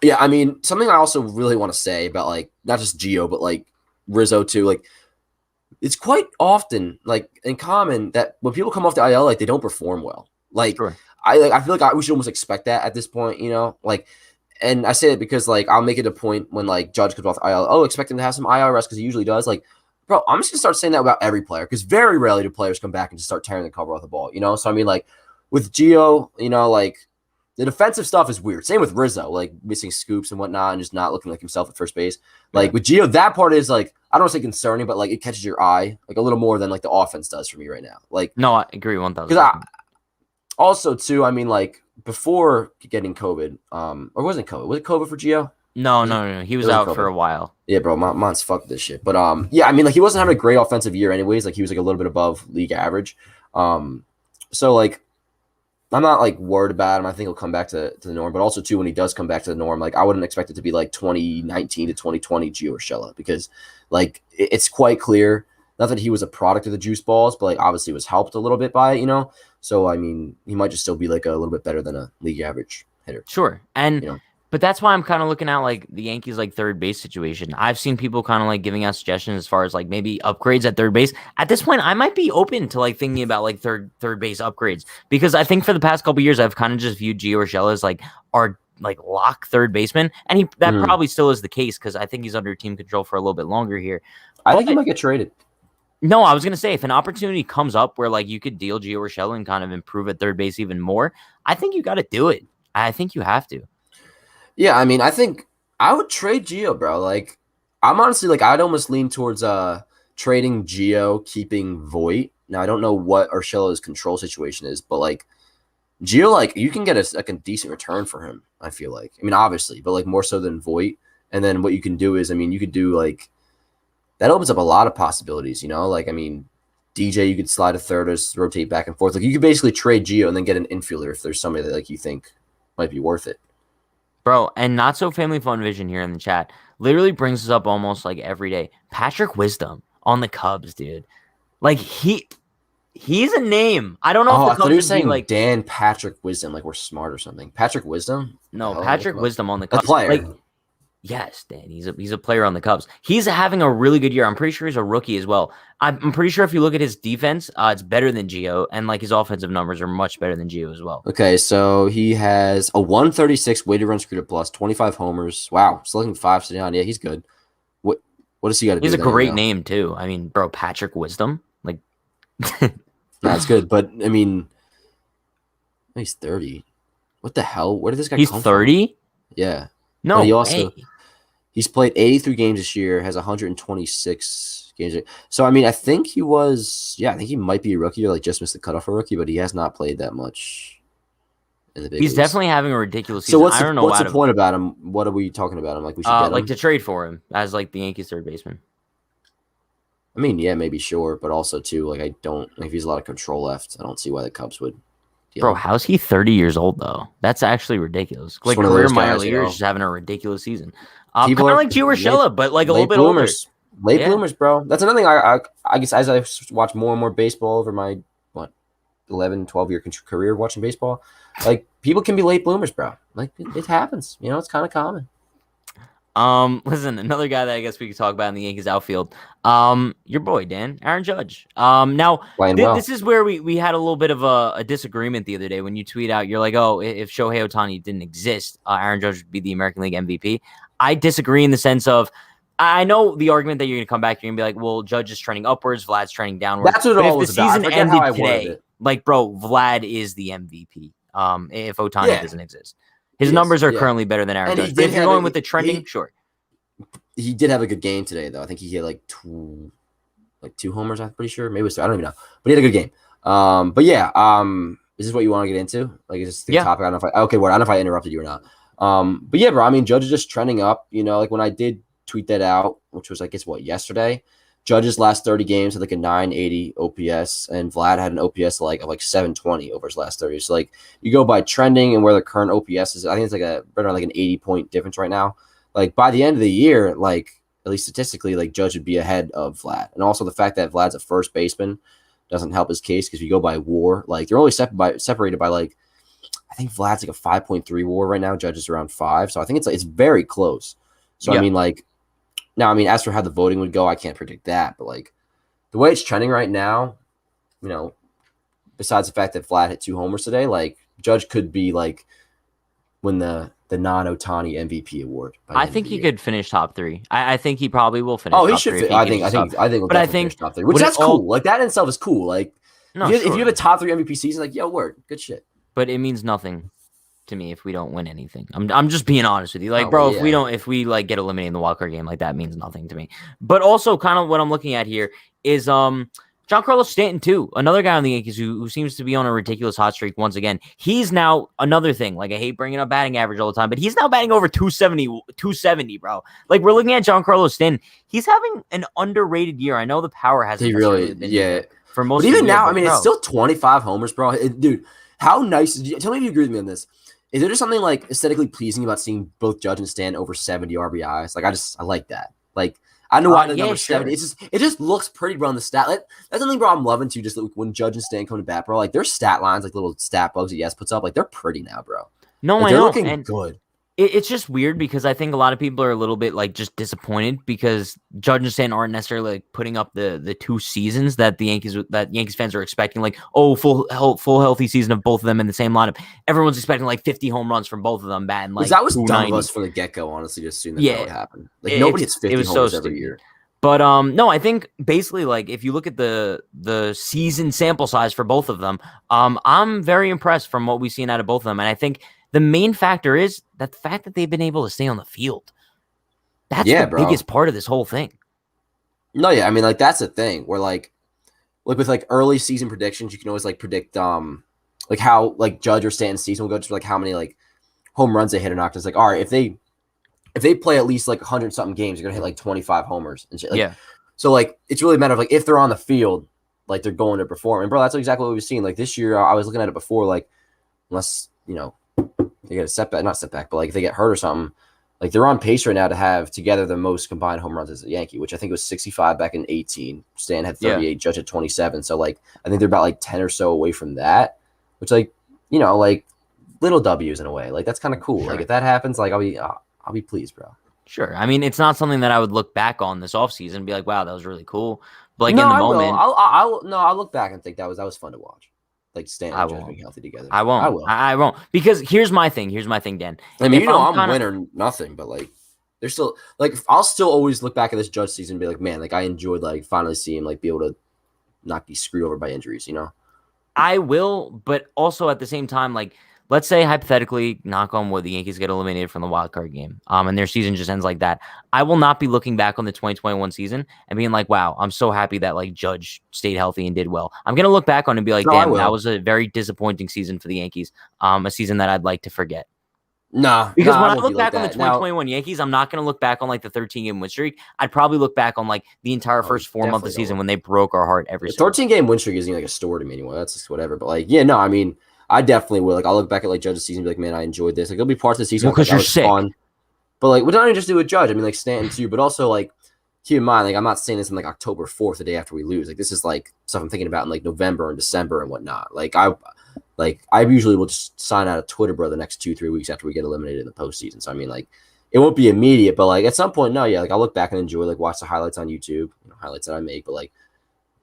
Yeah, I mean, something I also really want to say about like not just Gio, but like Rizzo too. Like it's quite often like in common that when people come off the IL, like they don't perform well. Like I feel like we should almost expect that at this point, you know, like. And I say it because, like, I'll make it a point when, like, Judge comes off IL. Oh, expect him to have some IL rest because he usually does. Like, bro, I'm just going to start saying that about every player because very rarely do players come back and just start tearing the cover off the ball, you know? So, I mean, like, with Gio, you know, like, the defensive stuff is weird. Same with Rizzo, like, missing scoops and whatnot and just not looking like himself at first base. Like, with Gio, that part is, like, I don't want to say concerning, but, like, it catches your eye, like, a little more than, like, the offense does for me right now. Like, no, I agree 1,000%. Because also, too, I mean, like, before getting COVID, or wasn't COVID? Was it COVID for Gio? No. He was out for a while. Yeah, bro, Mon's fucked this shit. But yeah, I mean, like he wasn't having a great offensive year, anyways. Like he was like a little bit above league average. So like, I'm not like worried about him. I think he'll come back to the norm. But also too, when he does come back to the norm, like I wouldn't expect it to be like 2019 to 2020 Gio Urshela because like it's quite clear. Not that he was a product of the juice balls, but like obviously was helped a little bit by it, you know. So I mean, he might just still be like a little bit better than a league average hitter. Sure, and but that's why I'm kind of looking at like the Yankees like third base situation. I've seen people kind of like giving out suggestions as far as like maybe upgrades at third base. At this point, I might be open to like thinking about like third base upgrades because I think for the past couple of years I've kind of just viewed Gio Urshela as like our like lock third baseman, and that probably still is the case because I think he's under team control for a little bit longer here. I think he might get traded. No, I was going to say, if an opportunity comes up where, like, you could deal Gio Urshela and kind of improve at third base even more, I think you got to do it. I think you have to. Yeah, I mean, I think I would trade Gio, bro. Like, I'm honestly, like, I'd almost lean towards trading Gio, keeping Voit. Now, I don't know what Urshela's control situation is, but, like, Gio, like, you can get a decent return for him, I feel like. I mean, obviously, but, like, more so than Voit. And then what you can do is, I mean, you could do like that opens up a lot of possibilities, you know? Like, I mean, DJ, you could slide to third or rotate back and forth. Like, you could basically trade Gio and then get an infielder if there's somebody that like you think might be worth it. Bro, and not so family fun vision here in the chat literally brings us up almost like every day. Patrick Wisdom on the Cubs, dude. Like he's a name. I don't know if the I thought Cubs you were would be saying like Dan Patrick Wisdom, like we're smart or something. Patrick Wisdom? no, Oh, Patrick Wisdom on the a Cubs. player. Like yes, Dan. He's a player on the Cubs. He's having a really good year. I'm pretty sure he's a rookie as well. I'm pretty sure if you look at his defense, it's better than Gio, and like his offensive numbers are much better than Gio as well. Okay, so he has a 136 weighted runs created plus, 25 homers. Wow, slugging 569. Yeah, he's good. What does he got to do? He's a great name too. I mean, bro, Patrick Wisdom, like that's good. But I mean, he's 30. What the hell? Where did this guy he's come 30? from? Yeah. No, but he also way. he's played 83 games this year, has 126 games. So I mean, I think he might be a rookie or like just missed the cutoff for rookie, but he has not played that much in the big He's leagues. definitely having a ridiculous season. So what's I don't know what's the point about him? What are we talking about him? Like we should get him? Like to trade for him as like the Yankees third baseman. I mean, yeah, maybe sure, but also too, like I don't if he's a lot of control left, I don't see why the Cubs would. Bro, how's he 30 years old though? That's actually ridiculous. Like career minor leaguers just having a ridiculous season. Kind of like Gio Urshela, but like a little bit older. Late bloomers, bro. That's another thing. I guess as I watch more and more baseball over my 11, 12-year career watching baseball, like people can be late bloomers, bro. Like it happens. You know, it's kind of common. Listen, another guy that I guess we could talk about in the Yankees outfield. Your boy Dan, Aaron Judge. Now this is where we had a little bit of a disagreement the other day when you tweet out. You're like, oh, if Shohei Ohtani didn't exist, Aaron Judge would be the American League MVP. I disagree in the sense of I know the argument that you're going to come back. You're going to be like, well, Judge is trending upwards, Vlad's trending downwards. That's what it all was about. If the season ended today, like, bro, Vlad is the MVP. If Ohtani doesn't exist. His numbers are currently better than Aaron Judge. But if you're going with the trending, sure. He did have a good game today, though. I think he had like two homers. I'm pretty sure. Maybe it was two. I don't even know. But he had a good game. But yeah. Is this what you want to get into? Like, is this the topic? I don't know if I don't know if I interrupted you or not. But yeah, bro. I mean, Judge is just trending up. You know, like when I did tweet that out, which was I guess yesterday. Judge's last 30 games had like a 980 OPS, and Vlad had an OPS of 720 over his last 30. So like you go by trending and where the current OPS is. I think it's right around like an 80-point difference right now. Like by the end of the year, like at least statistically, like Judge would be ahead of Vlad. And also the fact that Vlad's a first baseman doesn't help his case because if you go by WAR, like they're only separated by like I think Vlad's like a 5.3 WAR right now. Judge is around 5, so I think it's very close. So I mean like. Now, I mean, as for how the voting would go, I can't predict that. But, like, the way it's trending right now, you know, besides the fact that Vlad hit 2 homers today, like, Judge could be, like, win the non-Ohtani MVP award. I think he could finish top 3. I think he probably will finish top 3. Oh, he should. I think he'll finish top 3. Which that's cool. Like, that in itself is cool. Like, if you have a top 3 MVP season, like, yo, word. Good shit. But it means nothing to me if we don't win anything. I'm just being honest with you. Like, bro, if we like get eliminated in the wild card game, like that means nothing to me. But also kind of what I'm looking at here is Giancarlo Stanton too, another guy on the Yankees who seems to be on a ridiculous hot streak once again. He's now another thing. Like I hate bringing up batting average all the time, but he's now batting over 270, bro. Like we're looking at Giancarlo Stanton. He's having an underrated year. I know the power hasn't been for most. But even now, I mean, it's still 25 homers, bro. Dude, how nice? Tell me if you agree with me on this. Is there just something like aesthetically pleasing about seeing both Judge and Stanton over 70 RBIs? Like I like that. Like I don't know why the number 70. It just looks pretty, bro. On the stat, that's something, bro. I'm loving too. Just like when Judge and Stanton come to bat, bro. Like their stat lines, like little stat bugs that puts up, like they're pretty now, bro. No, like, I know. They're looking good. It's just weird because I think a lot of people are a little bit like just disappointed because Judge and Stanton aren't necessarily like putting up the 2 seasons that Yankees fans are expecting. Like, oh, full healthy season of both of them in the same lineup. Everyone's expecting like 50 home runs from both of them batting like that was dumb of us from the get-go, honestly, to assume that would happen. Like nobody hits 50 homers every year. But no, I think basically like if you look at the season sample size for both of them, I'm very impressed from what we've seen out of both of them, and I think. The main factor is that the fact that they've been able to stay on the field. That's the biggest part of this whole thing. No, yeah. I mean, like, that's the thing where, like with, like, early season predictions, you can always, like, predict, like, how, like, Judge or Stanton's season will go to, like, how many, like, home runs they hit or not. It's like, all right, if they if they play at least like 100 something games, they're gonna hit like 25 homers and shit. Like, Yeah. So like it's really a matter of like if they're on the field, like they're going to perform. And bro, that's exactly what we've seen. Like this year, I was looking at it before. Like unless they get a setback, not setback, but like if they get hurt or something, like they're on pace right now to have together the most combined home runs as a Yankee, which I think was 65 back in 18. Stan had 38, Judge had 27. So like I think they're about like 10 or so away from that, which like like little W's in a way. Like that's kind of cool. Sure. Like if that happens, like I'll be pleased, bro. Sure. I mean, it's not something that I would look back on this offseason and be like, wow, that was really cool. But like in the moment, I'll look back and think that was fun to watch. Like Stanton and Judge being healthy together. I won't. I will. I won't. Because here's my thing, Dan. I mean, I'm win or nothing, but like there's still like I'll still always look back at this Judge season and be like, man, like I enjoyed like finally seeing him like be able to not be screwed over by injuries, I will, but also at the same time, like let's say hypothetically, knock on wood, the Yankees get eliminated from the wild card game, and their season just ends like that. I will not be looking back on the 2021 season and being like, wow, I'm so happy that like Judge stayed healthy and did well. I'm gonna look back on it and be like, damn, that was a very disappointing season for the Yankees. A season that I'd like to forget. Because when I look back on the 2021 Yankees, I'm not going to look back on like the 13-game win streak. I'd probably look back on like the entire first 4 months of the season when they broke our heart every single. 13-game win streak isn't like a story to me anymore. That's just whatever. But like, I mean, I definitely will. Like, I'll look back at like Judge's season and be like, man, I enjoyed this. Like, there'll be parts of the season because you're sick. Fun. But like, we're not even just do with Judge. I mean, like Stanton too. But also like, keep in mind, like I'm not saying this in like October 4th, the day after we lose. Like this is like stuff I'm thinking about in like November and December and whatnot. Like I usually will just sign out of Twitter, bro, the next 2-3 weeks after we get eliminated in the postseason. So I mean, like, it won't be immediate, but like at some point, like I'll look back and enjoy, like watch the highlights on YouTube, highlights that I make. But like,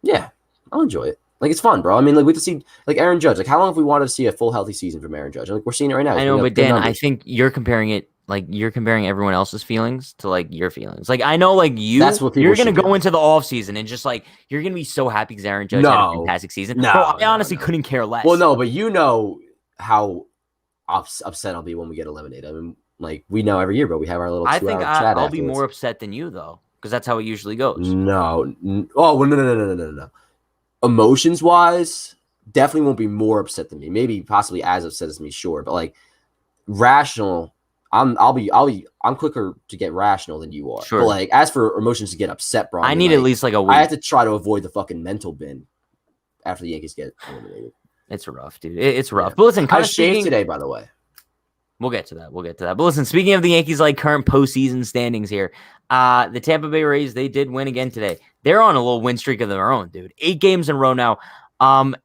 yeah, I'll enjoy it. Like it's fun, bro. I mean, like we have to see like Aaron Judge. Like how long have we wanted to see a full healthy season from Aaron Judge? Like we're seeing it right now. I know, but Dan, I think you're comparing it. Like you're comparing everyone else's feelings to like your feelings. Like I know, like you're gonna go into the off season and just like you're gonna be so happy because Aaron Judge had a fantastic season. No, bro, I honestly couldn't care less. Well, no, but how upset I'll be when we get eliminated. I mean, like we know every year, but we have our little. I think I'll be more upset than you though, because that's how it usually goes. No, no. Emotions wise, definitely won't be more upset than me. Maybe possibly as upset as me, sure, but like rational. I'm quicker to get rational than you are. Sure. But like as for emotions to get upset, bro, I need like, at least like a week. I have to try to avoid the fucking mental bin after the Yankees get eliminated. It's rough, dude. It's rough. Yeah. But listen, I shaved today, by the way. We'll get to that. But listen, speaking of the Yankees, like current postseason standings here, the Tampa Bay Rays, they did win again today. They're on a little win streak of their own, dude. 8 games in a row now.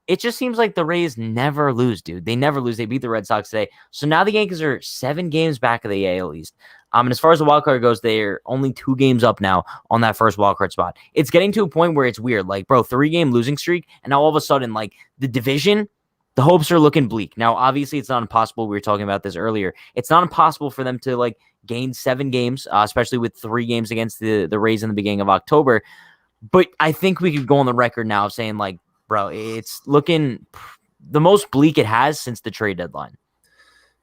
It just seems like the Rays never lose, dude. They never lose. They beat the Red Sox today. So now the Yankees are 7 games back of the AL East. And as far as the wild card goes, they're only 2 games up now on that first wild card spot. It's getting to a point where it's weird. Like, bro, 3-game losing streak, and now all of a sudden, like, the division, the hopes are looking bleak. Now, obviously, it's not impossible. We were talking about this earlier. It's not impossible for them to, like, gain 7 games, especially with 3 games against the Rays in the beginning of October. But I think we could go on the record now of saying, like, bro, it's looking the most bleak it has since the trade deadline.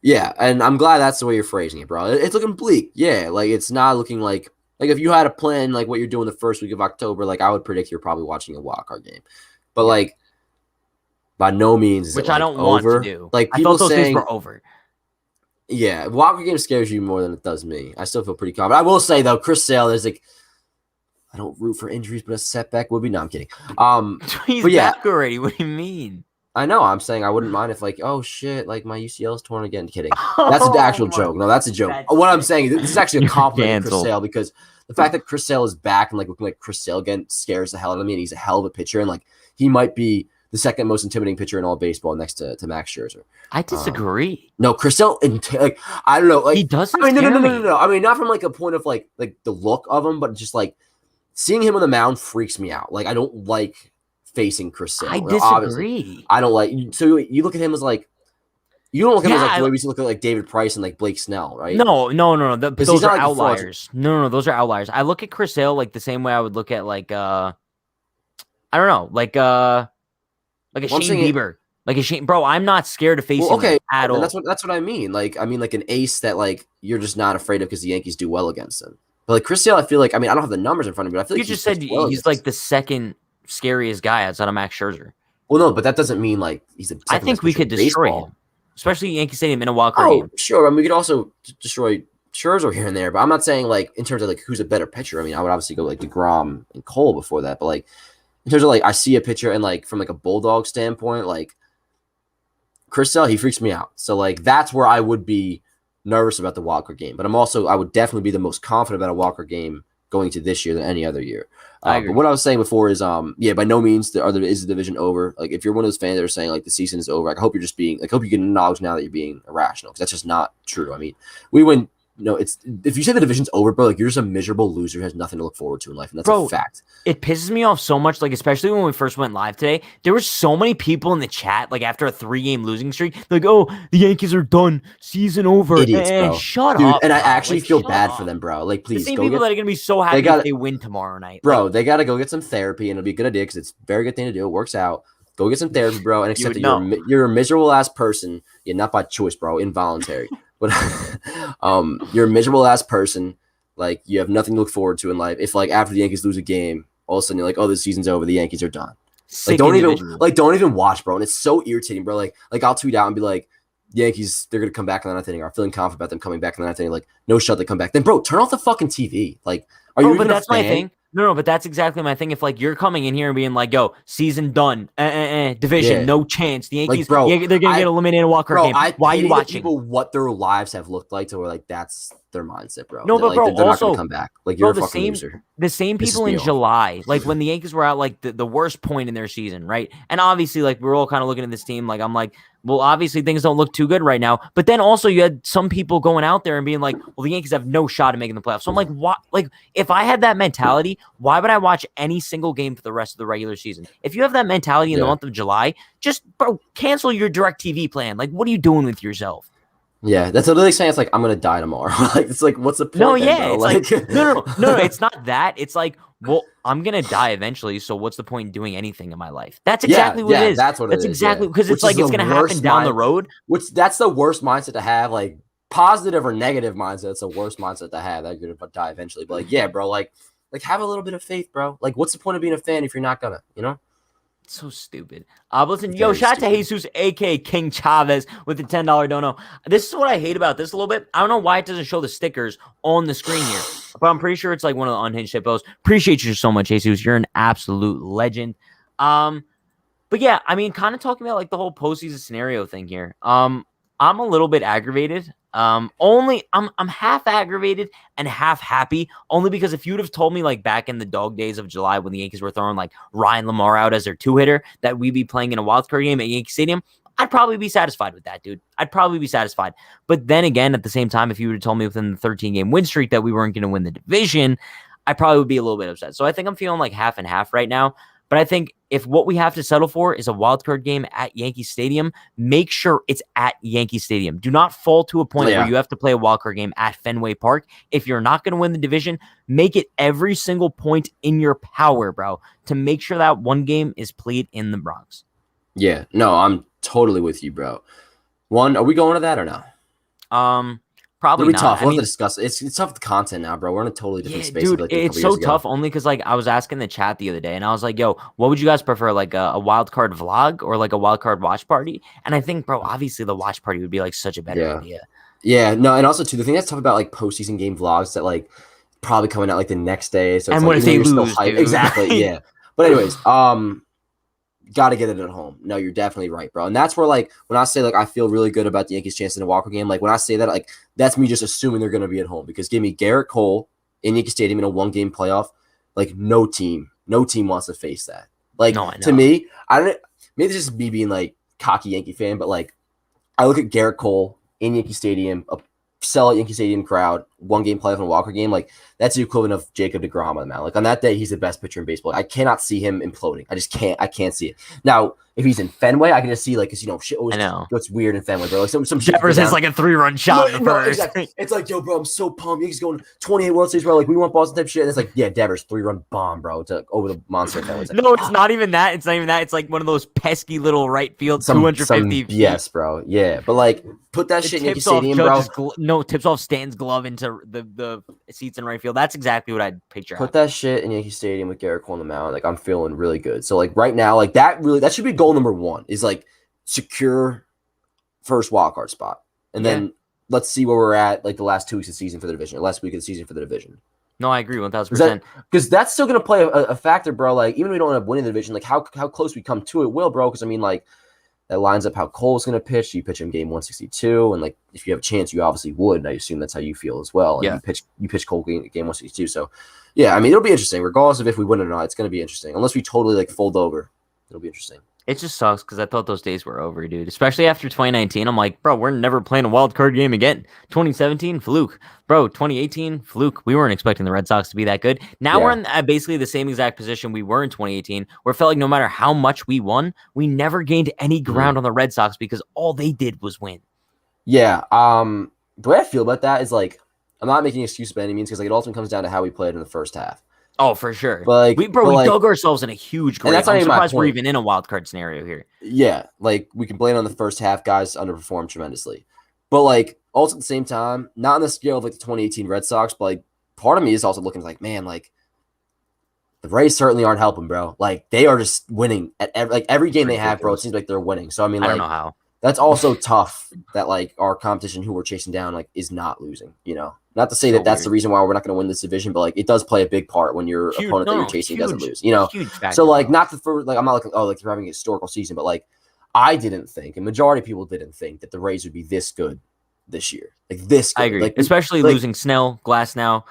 Yeah, and I'm glad that's the way you're phrasing it, bro. It's looking bleak. Yeah, like it's not looking like if you had a plan like what you're doing the first week of October, like I would predict you're probably watching a wild card game. But like by no means is which it, like, I don't over. Want to do. Like I thought those games were over. Yeah, wild card game scares you more than it does me. I still feel pretty confident. I will say though, Chris Sale is like I don't root for injuries, but a setback would be. No, I'm kidding. He's back already. What do you mean? I know. I'm saying I wouldn't mind if, like, oh shit, like my UCL is torn again. Kidding. That's an actual joke. No, that's a joke. What I'm saying, this is actually a compliment to Chris Sale because the fact that Chris Sale is back and like looking like Chris Sale again scares the hell out of me, and he's a hell of a pitcher, and like he might be the second most intimidating pitcher in all baseball next to Max Scherzer. I disagree. No, Chris Sale, like I don't know, like he doesn't. I mean, no. I mean, not from like a point of like the look of him, but just like. Seeing him on the mound freaks me out. Like, I don't like facing Chris Sale. I disagree. Obviously. I don't like – so you look at him as like – you don't look at him as like the way we look at like David Price and like Blake Snell, right? No. Those are outliers. No, those are outliers. I look at Chris Sale like the same way I would look at like I don't know, like a Shane Bieber. Like a Shane – bro, I'm not scared of facing him at all. That's what I mean. Like, I mean like an ace that like you're just not afraid of because the Yankees do well against him. But like Chris Sale, I feel like I don't have the numbers in front of me, but I feel like you just said he's like the second scariest guy outside of Max Scherzer. Well, no, but that doesn't mean like he's a. I think we could destroy him, especially Yankee Stadium in a wild card game. Sure. I mean, we could also destroy Scherzer here and there, but I'm not saying like in terms of like who's a better pitcher. I mean, I would obviously go like DeGrom and Cole before that, but like in terms of like I see a pitcher and like from like a Bulldog standpoint, like Chris Sale, he freaks me out. So like that's where I would be nervous about the wildcard game, but I would definitely be the most confident about a wildcard game going to this year than any other year. But what I was saying before is, by no means is the division over. Like, if you're one of those fans that are saying like the season is over, like, I hope you're just being like, hope you can acknowledge now that you're being irrational, because that's just not true. I mean, we win. No, it's if you say the division's over, bro, like you're just a miserable loser who has nothing to look forward to in life, and that's a fact. It pisses me off so much, like especially when we first went live today. There were so many people in the chat, like after a 3-game losing streak, like, "Oh, the Yankees are done, season over." Idiots, bro. Shut Dude, up. And bro. I actually like, feel bad for them, bro. Like, please, the same people that are gonna be so happy if they win tomorrow night, bro. They gotta go get some therapy, and it'll be a good idea because it's a very good thing to do. It works out. Go get some therapy, bro, and accept that you're a miserable ass person. Yeah, not by choice, bro, involuntary. But you're a miserable ass person. Like, you have nothing to look forward to in life. If like after the Yankees lose a game, all of a sudden you're like, oh, the season's over, the Yankees are done. Like, don't even watch, bro. And it's so irritating, bro. Like I'll tweet out and be like, Yankees, they're gonna come back in the ninth inning. I'm feeling confident about them coming back in the ninth inning. Like, no shot, they come back. Then, bro, turn off the fucking TV. Like, are you even a fan? My thing. No, but that's exactly my thing. If like you're coming in here and being like, "Yo, season done, division, no chance." The Yankees, they're gonna get eliminated in a wild card game. Why are you watching? People, what their lives have looked like, to where like that's their mindset, bro. No, but like, bro, they're also, not gonna come back. Like, you're a fucking loser. The same people in July, like when the Yankees were at like the worst point in their season, right? And obviously, like we're all kind of looking at this team, like I'm like, well, obviously things don't look too good right now. But then also you had some people going out there and being like, well, the Yankees have no shot at making the playoffs. So I'm like, what? Like, if I had that mentality, why would I watch any single game for the rest of the regular season? If you have that mentality in the month of July, just cancel your DirecTV plan. Like, what are you doing with yourself? Yeah, that's literally saying it's like I'm gonna die tomorrow. Like, it's like, what's the point? No, yeah, then, it's like no, it's not that. It's like, well, I'm gonna die eventually, so what's the point in doing anything in my life? That's exactly what it is. That's what it is. That's exactly because it's like it's gonna happen down the road. That's the worst mindset to have. Like, positive or negative mindset, it's the worst mindset to have. That you're gonna die eventually. But like, yeah, bro, like have a little bit of faith, bro. Like, what's the point of being a fan if you're not gonna, you know? So stupid. Listen, shout out to Jesus, aka King Chavez, with the $10 dono. This is what I hate about this a little bit. I don't know why it doesn't show the stickers on the screen here, but I'm pretty sure it's like one of the Unhinged hippos. Appreciate you so much, Jesus. You're an absolute legend. But yeah, I mean, kind of talking about like the whole postseason scenario thing here. I'm a little bit aggravated. I'm half aggravated and half happy, only because if you'd have told me like back in the dog days of July when the Yankees were throwing like Ryan Lamar out as their 2-hitter that we'd be playing in a wild card game at Yankee Stadium, I'd probably be satisfied with that, dude. I'd probably be satisfied. But then again, at the same time, if you would have told me within the 13-game win streak that we weren't going to win the division, I probably would be a little bit upset. So I think I'm feeling like half and half right now. But I think if what we have to settle for is a wildcard game at Yankee Stadium, make sure it's at Yankee Stadium. Do not fall to a point where you have to play a wildcard game at Fenway Park. If you're not going to win the division, make it every single point in your power, bro, to make sure that one game is played in the Bronx. Yeah, no, I'm totally with you, bro. Are we going to that or no? Probably not. Tough. We'll have to discuss it. It's tough with content now, bro. We're in a totally different space. Dude, it's so tough only because like I was asking the chat the other day and I was like, yo, what would you guys prefer? Like a wild card vlog or like a wild card watch party? And I think, bro, obviously the watch party would be like such a better idea. Yeah, no, and also too, the thing that's tough about like postseason game vlogs that like probably coming out like the next day. So it's and like, what if they lose? Exactly, yeah. But anyways, got to get it at home. No, you're definitely right, bro. And that's where, like, when I say, like, I feel really good about the Yankees' chance in a walk-off game, like, when I say that, like, that's me just assuming they're going to be at home. Because give me Garrett Cole in Yankee Stadium in a one-game playoff, like, no team wants to face that. Like, to me, maybe this is me being, like, cocky Yankee fan, but, like, I look at Garrett Cole in Yankee Stadium, a sell-out Yankee Stadium crowd, one-game playoff in a walker game, like, that's the equivalent of Jacob deGrom on the mound. Like, on that day, he's the best pitcher in baseball. I cannot see him imploding. I can't see it. Now, if he's in Fenway, I can just see, like, because, you know, shit always gets weird in Fenway, bro. Like, some Jefferson's like a 3-run shot in the first. Exactly. It's like, yo, bro, I'm so pumped. Yankees going 28 World Series, bro. Like, we want Boston type shit. And it's like, yeah, Devers, 3-run bomb, bro, to over the monster Fenway. Like, no, it's not even that. It's not even that. It's like one of those pesky little right field 250 feet. Yes, bro. Yeah, but, like, put that shit in Yankee Stadium, bro. Tips off Stanton's glove into the seats in right field. That's exactly what I'd picture. Put that shit in Yankee Stadium with Garrett Cole on the mound. Like, I'm feeling really good. So, like, right now, like, that should be goal number one, is, like, secure first wild card spot. And then let's see where we're at like the last 2 weeks of the season for the division, or last week of the season for the division. No, I agree 1,000%. Because that's still going to play a factor, bro. Like, even if we don't end up winning the division, like how close we come to it will, bro. Because I mean, like, that lines up how Cole's going to pitch. You pitch him game 162, and like if you have a chance, you obviously would. And I assume that's how you feel as well. And you pitch Cole game 162. So yeah, I mean, it'll be interesting, regardless of if we win or not. It's going to be interesting, unless we totally like fold over. It'll be interesting. It just sucks because I thought those days were over, dude. Especially after 2019. I'm like, bro, we're never playing a wild card game again. 2017, fluke. Bro, 2018, fluke. We weren't expecting the Red Sox to be that good. Now we're in basically the same exact position we were in 2018, where it felt like no matter how much we won, we never gained any ground on the Red Sox because all they did was win. Yeah. The way I feel about that is like, I'm not making an excuse by any means because like it ultimately comes down to how we played in the first half. Oh, for sure. But like, we dug ourselves in a huge grave. I'm surprised we're even in a wild card scenario here. Yeah, like we can blame on the first half. Guys underperformed tremendously, but like also at the same time, not on the scale of like the 2018 Red Sox, but like part of me is also looking like, man, like the Rays certainly aren't helping, bro. Like they are just winning at every game they have, bro. It seems like they're winning. So I mean, I don't know how. That's also tough that like our competition who we're chasing down like is not losing, you know. Not to say that that's the reason why we're not going to win this division, but like it does play a big part when your opponent that you're chasing doesn't lose, you know. So like not like I'm not looking like you're having a historical season, but like I didn't think, and majority of people didn't think that the Rays would be this good this year, like this good. I agree, like, especially losing Snell, Glasnow,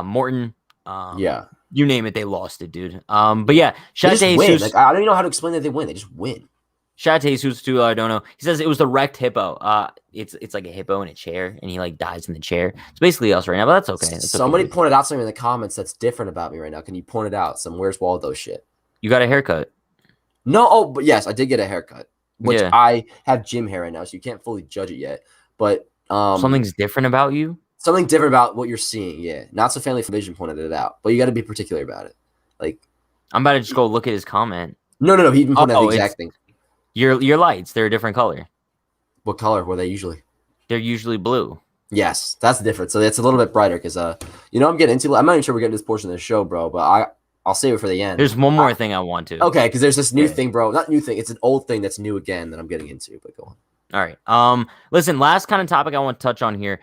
Morton. Yeah, you name it, they lost it, dude. But yeah, shout out to Jesus. Like, I don't even know how to explain that they win. They just win. Shout out to Jesus too. I don't know. He says it was the wrecked hippo. It's like a hippo in a chair, and he like dies in the chair. It's basically us right now, but that's okay. Somebody pointed out something in the comments that's different about me right now. Can you point it out? Some Where's Waldo shit. You got a haircut? No. But yes, I did get a haircut, which I have gym hair right now, so you can't fully judge it yet. But something's different about you. Something different about what you're seeing. Yeah, not so Family Vision pointed it out, but you got to be particular about it. Like, I'm about to just go look at his comment. No. He didn't point out the exact thing. Your lights, they're a different color. What color were they usually? They're usually blue. Yes, that's different. So it's a little bit brighter because I'm getting into. I'm not even sure we're getting to this portion of the show, bro. But I'll save it for the end. There's one more thing I want to. Okay, because there's this new thing, bro. Not new thing. It's an old thing that's new again that I'm getting into. But go on. All right. Listen, last kind of topic I want to touch on here.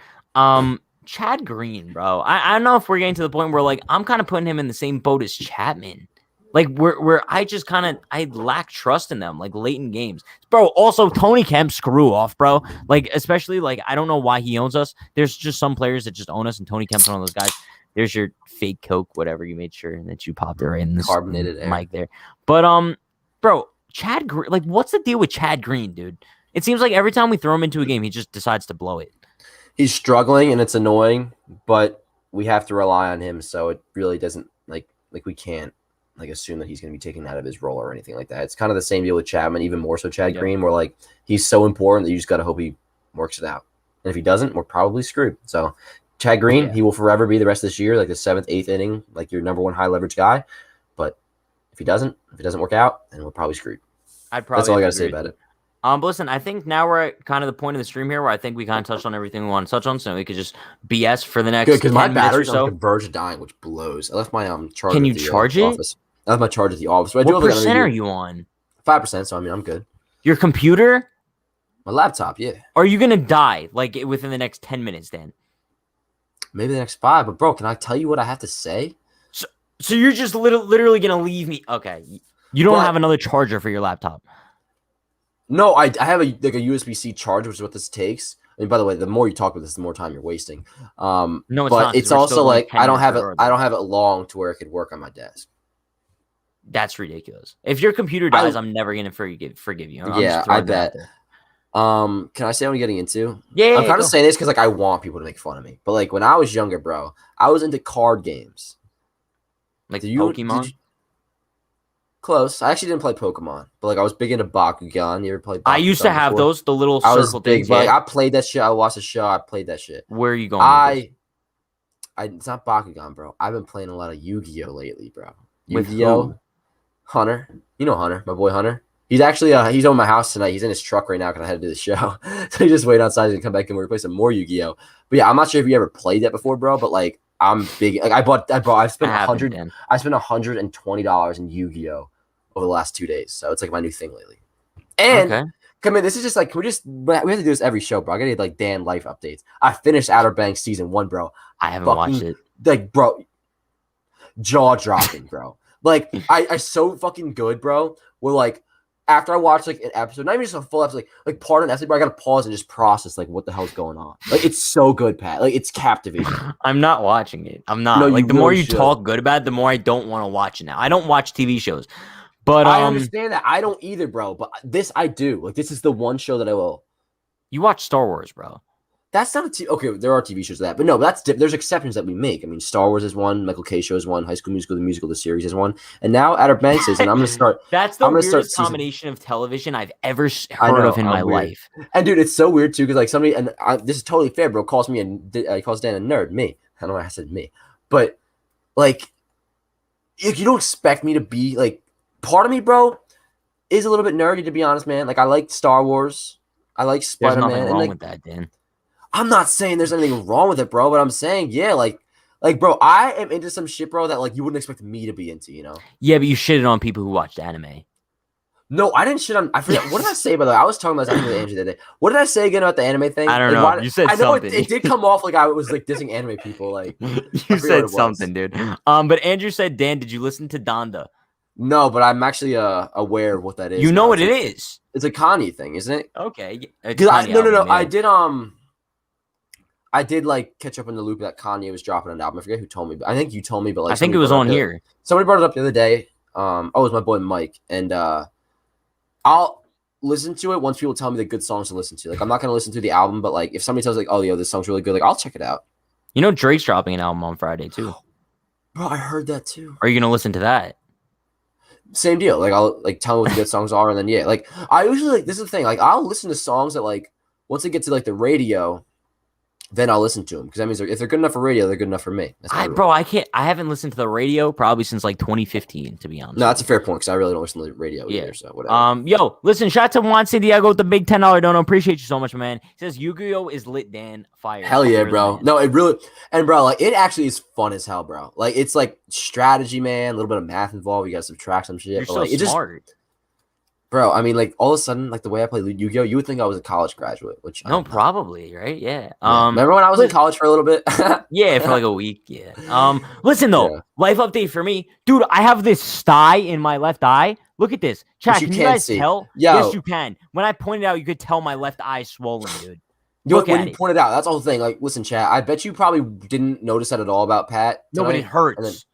Chad Green, bro. I don't know if we're getting to the point where like I'm kind of putting him in the same boat as Chapman. Like where I just I lack trust in them, like late in games, bro. Also, Tony Kemp, screw off, bro. Like especially like I don't know why he owns us. There's just some players that just own us, and Tony Kemp's one of those guys. There's your fake Coke, whatever you made sure that you popped it right in this carbonated mic there. But bro, Chad Green, like what's the deal with Chad Green, dude? It seems like every time we throw him into a game, he just decides to blow it. He's struggling, and it's annoying, but we have to rely on him. So it really doesn't like we can't. Like assume that he's going to be taken out of his role or anything like that. It's kind of the same deal with Chapman, even more so Chad Green, where like he's so important that you just got to hope he works it out. And if he doesn't, we're probably screwed. So Chad Green, he will forever be the rest of this year, like the 7th, 8th inning, like your number one high leverage guy. But if it doesn't work out, then we're probably screwed. That's all I got to say about it. But listen, I think now we're at kind of the point of the stream here where I think we kind of touched on everything we want to touch on, so we could just BS for the next. Good, because my battery's on the verge of dying, which blows. I left my charger. Can you charge it? Office. I have my charge at the office. But what percent are you on? 5%, so I mean, I'm good. Your computer? My laptop, yeah. Are you going to die, like, within the next 10 minutes, Dan? Maybe the next 5, but bro, can I tell you what I have to say? So you're just literally going to leave me? Okay. You don't have another charger for your laptop? No, I have a USB-C charger, which is what this takes. I mean, by the way, the more you talk about this, the more time you're wasting. No, it's but not. It's also like I don't have it long to where it could work on my desk. That's ridiculous. If your computer dies, I'm never gonna forgive you. I bet. Can I say what I'm getting into? Yeah, I'm kind of saying this because like I want people to make fun of me. But like when I was younger, bro, I was into card games. Like Pokemon? Close. I actually didn't play Pokemon, but like I was big into Bakugan. You ever played Bakugan? I used to have those, the little circle things. But like, I played that shit. I watched the show. I played that shit. Where are you going? It's not Bakugan, bro. I've been playing a lot of Yu-Gi-Oh lately, bro. Yu-Gi-Oh. Hunter. You know Hunter, my boy Hunter. He's actually he's over my house tonight. He's in his truck right now because I had to do the show. So he just wait outside and come back and we're play some more Yu-Gi-Oh. But yeah, I'm not sure if you ever played that before, bro. But like I'm big. Like I spent $120 in Yu-Gi-Oh over the last 2 days. So it's like my new thing lately. And Come in. This is just like, we have to do this every show, bro. I gotta get like Dan life updates. I finished Outer Banks season 1, bro. I haven't watched it. Like, bro, jaw dropping, bro. Like, I so fucking good, bro. We're like, after I watch like an episode, not even just a full episode, like part of an episode, bro, I gotta pause and just process like what the hell's going on. Like, it's so good, Pat. Like, it's captivating. I'm not watching it. I'm not. No, like, the more you should. talk good about it, the more I don't want to watch it now. I don't watch TV shows. But I understand that. I don't either, bro. But this I do. Like, this is the one show that I will. You watch Star Wars, bro. That's not okay. There are TV shows of that, but no, but there's exceptions that we make. I mean, Star Wars is one, Michael K. Show is one, High School Musical, the series is one, and now Outer Banks is. And I'm gonna start. That's the weirdest combination of television I've ever heard of in my life. And dude, it's so weird too because like somebody, and this is totally fair, bro. Calls me he calls Dan a nerd. Me, I don't know why I said me, but like, if you don't expect me to be like, part of me, bro, is a little bit nerdy to be honest, man. Like I like Star Wars, I like Spider-Man. There's nothing wrong like, with that, Dan. I'm not saying there's anything wrong with it, bro, but I'm saying, yeah, like, bro, I am into some shit, bro, that, like, you wouldn't expect me to be into, you know? Yeah, but you shitted on people who watched anime. No, I didn't shit on, I forget, what did I say, by the way? I was talking about something with Andrew the other day. What did I say again about the anime thing? I don't know. You said something. I know it did come off like I was, like, dissing anime people, like. You said something, dude. But Andrew said, Dan, did you listen to Donda? No, but I'm actually aware of what that is. You know what it is? It's a Kanye thing, isn't it? Okay. No. I did like catch up in the loop that Kanye was dropping an album. I forget who told me, but I think you told me. But like, I think it was on here. Somebody brought it up the other day. It was my boy Mike, and I'll listen to it once people tell me the good songs to listen to. Like, I'm not gonna listen to the album, but like, if somebody tells me, like, oh, yo, this song's really good, like, I'll check it out. You know, Drake's dropping an album on Friday too. Bro, I heard that too. Are you gonna listen to that? Same deal. Like, I'll like tell me what the good songs are, and then yeah, like I usually like this is the thing. Like, I'll listen to songs that like once they get to like the radio, then I'll listen to them because that means if they're good enough for radio, they're good enough for me. Bro, I haven't listened to the radio probably since like 2015, to be honest. No, that's a fair point because I really don't listen to the radio either. So whatever. Yo, listen, shout out to Juan San Diego with the big $10 dono. Appreciate you so much, man. He says Yu-Gi-Oh is lit, Dan. Fire. Hell yeah, bro. No, it really and bro, like it actually is fun as hell, bro. Like it's like strategy, man. A little bit of math involved. You got to subtract some shit. You're but, so like, smart. Bro, I mean, like all of a sudden, like the way I play Yu-Gi-Oh, you would think I was a college graduate, which no, probably right, yeah. Remember when I was in college for a little bit? Yeah, for like a week, yeah. Listen though, life update for me, dude. I have this sty in my left eye. Look at this, chat. Can you guys tell? Yes, you can. When I pointed out, you could tell my left eye swollen, dude. When you pointed out, that's the whole thing. Like, listen, chat. I bet you probably didn't notice that at all about Pat. No, but it hurts.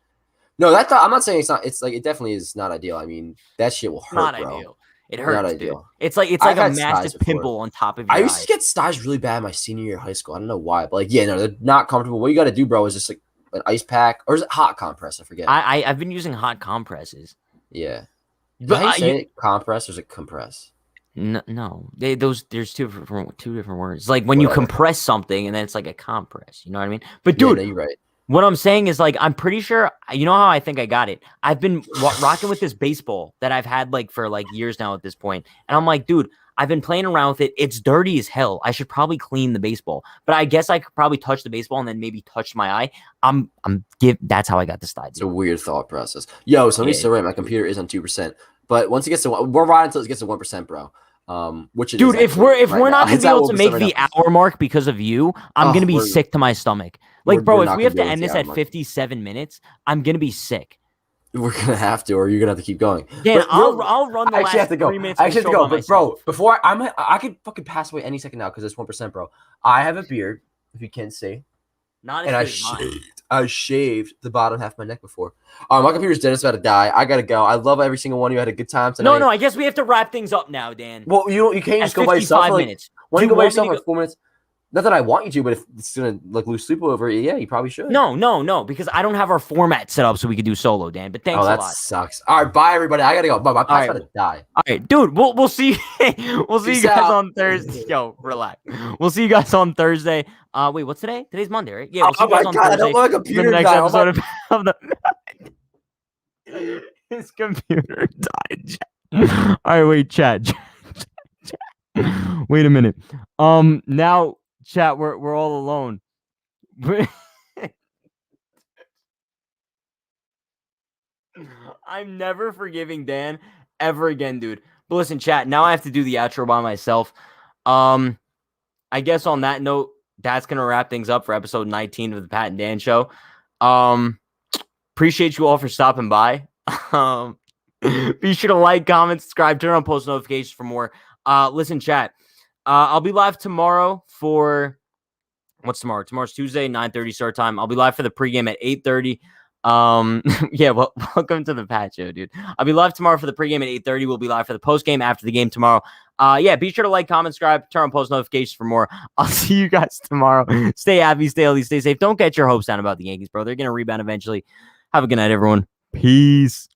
No, I'm not saying it's not. It's like it definitely is not ideal. I mean, that shit will hurt, not bro. Ideal. It hurts, dude. It's like a massive pimple on top of your eye. I used to get styes really bad my senior year of high school. I don't know why, but like, yeah, no, they're not comfortable. What you got to do, bro, is just like an ice pack or is it hot compress? I forget. I've been using hot compresses. Yeah, but how you say it? Compress or is it compress? No, there's two different words. Like when you compress something and then it's like a compress. You know what I mean? But dude, yeah, no, you're right. What I'm saying is, like, I'm pretty sure, you know how I think I got it? I've been rocking with this baseball that I've had, like, for, like, years now at this point. And I'm like, dude, I've been playing around with it. It's dirty as hell. I should probably clean the baseball. But I guess I could probably touch the baseball and then maybe touch my eye. That's how I got this side. It's a weird thought process. Yo, somebody's still right. My computer is on 2%. But once it gets to we're riding until it gets to 1%, bro. Which it dude, is if we're not gonna be able to make the hour mark because of you, I'm gonna be sick to my stomach. Like, bro, if we have to end this at 57 minutes, I'm gonna be sick. We're gonna have to, or you're gonna have to keep going. Dan, I'll run the last 3 minutes. I actually have to go, but bro, before I could fucking pass away any second now because it's 1%, bro. I have a beard, if you can't see. Not as I shaved the bottom half of my neck before. My computer's dead. It's about to die. I gotta go. I love every single one of you. Had a good time tonight. No. I guess we have to wrap things up now, Dan. Well, you can't just go by yourself. 55 minutes. Why don't you go by yourself for 4 minutes? Not that I want you to, but if it's gonna like lose sleep over it, yeah, you probably should. No, because I don't have our format set up so we could do solo, Dan. But thanks a lot. Oh, that sucks. All right, bye everybody. I gotta go. Bye. My pat's about to die. All right, dude. We'll see. We'll see you guys on Thursday. Yo, relax. We'll see you guys on Thursday. Wait, what's today? Today's Monday, right? Yeah. We'll see you guys on Thursday. I don't want a computer the next episode of the. His computer died. All right, wait, chat. Wait a minute. Now, chat, we're all alone. I'm never forgiving Dan ever again, dude. But listen, chat, now I have to do the outro by myself. I guess on that note, that's going to wrap things up for episode 19 of the Pat and Dan Show. Appreciate you all for stopping by. Be sure to like, comment, subscribe, turn on post notifications for more. Listen, chat, I'll be live tomorrow for... What's tomorrow? Tomorrow's Tuesday, 9:30 start time. I'll be live for the pregame at 8:30. Yeah, well, welcome to the Pat Show, dude. I'll be live tomorrow for the pregame at 8:30. We'll be live for the postgame after the game tomorrow. Yeah, be sure to like, comment, subscribe, turn on post notifications for more. I'll see you guys tomorrow. Stay happy, stay healthy, stay safe. Don't get your hopes down about the Yankees, bro. They're going to rebound eventually. Have a good night, everyone. Peace.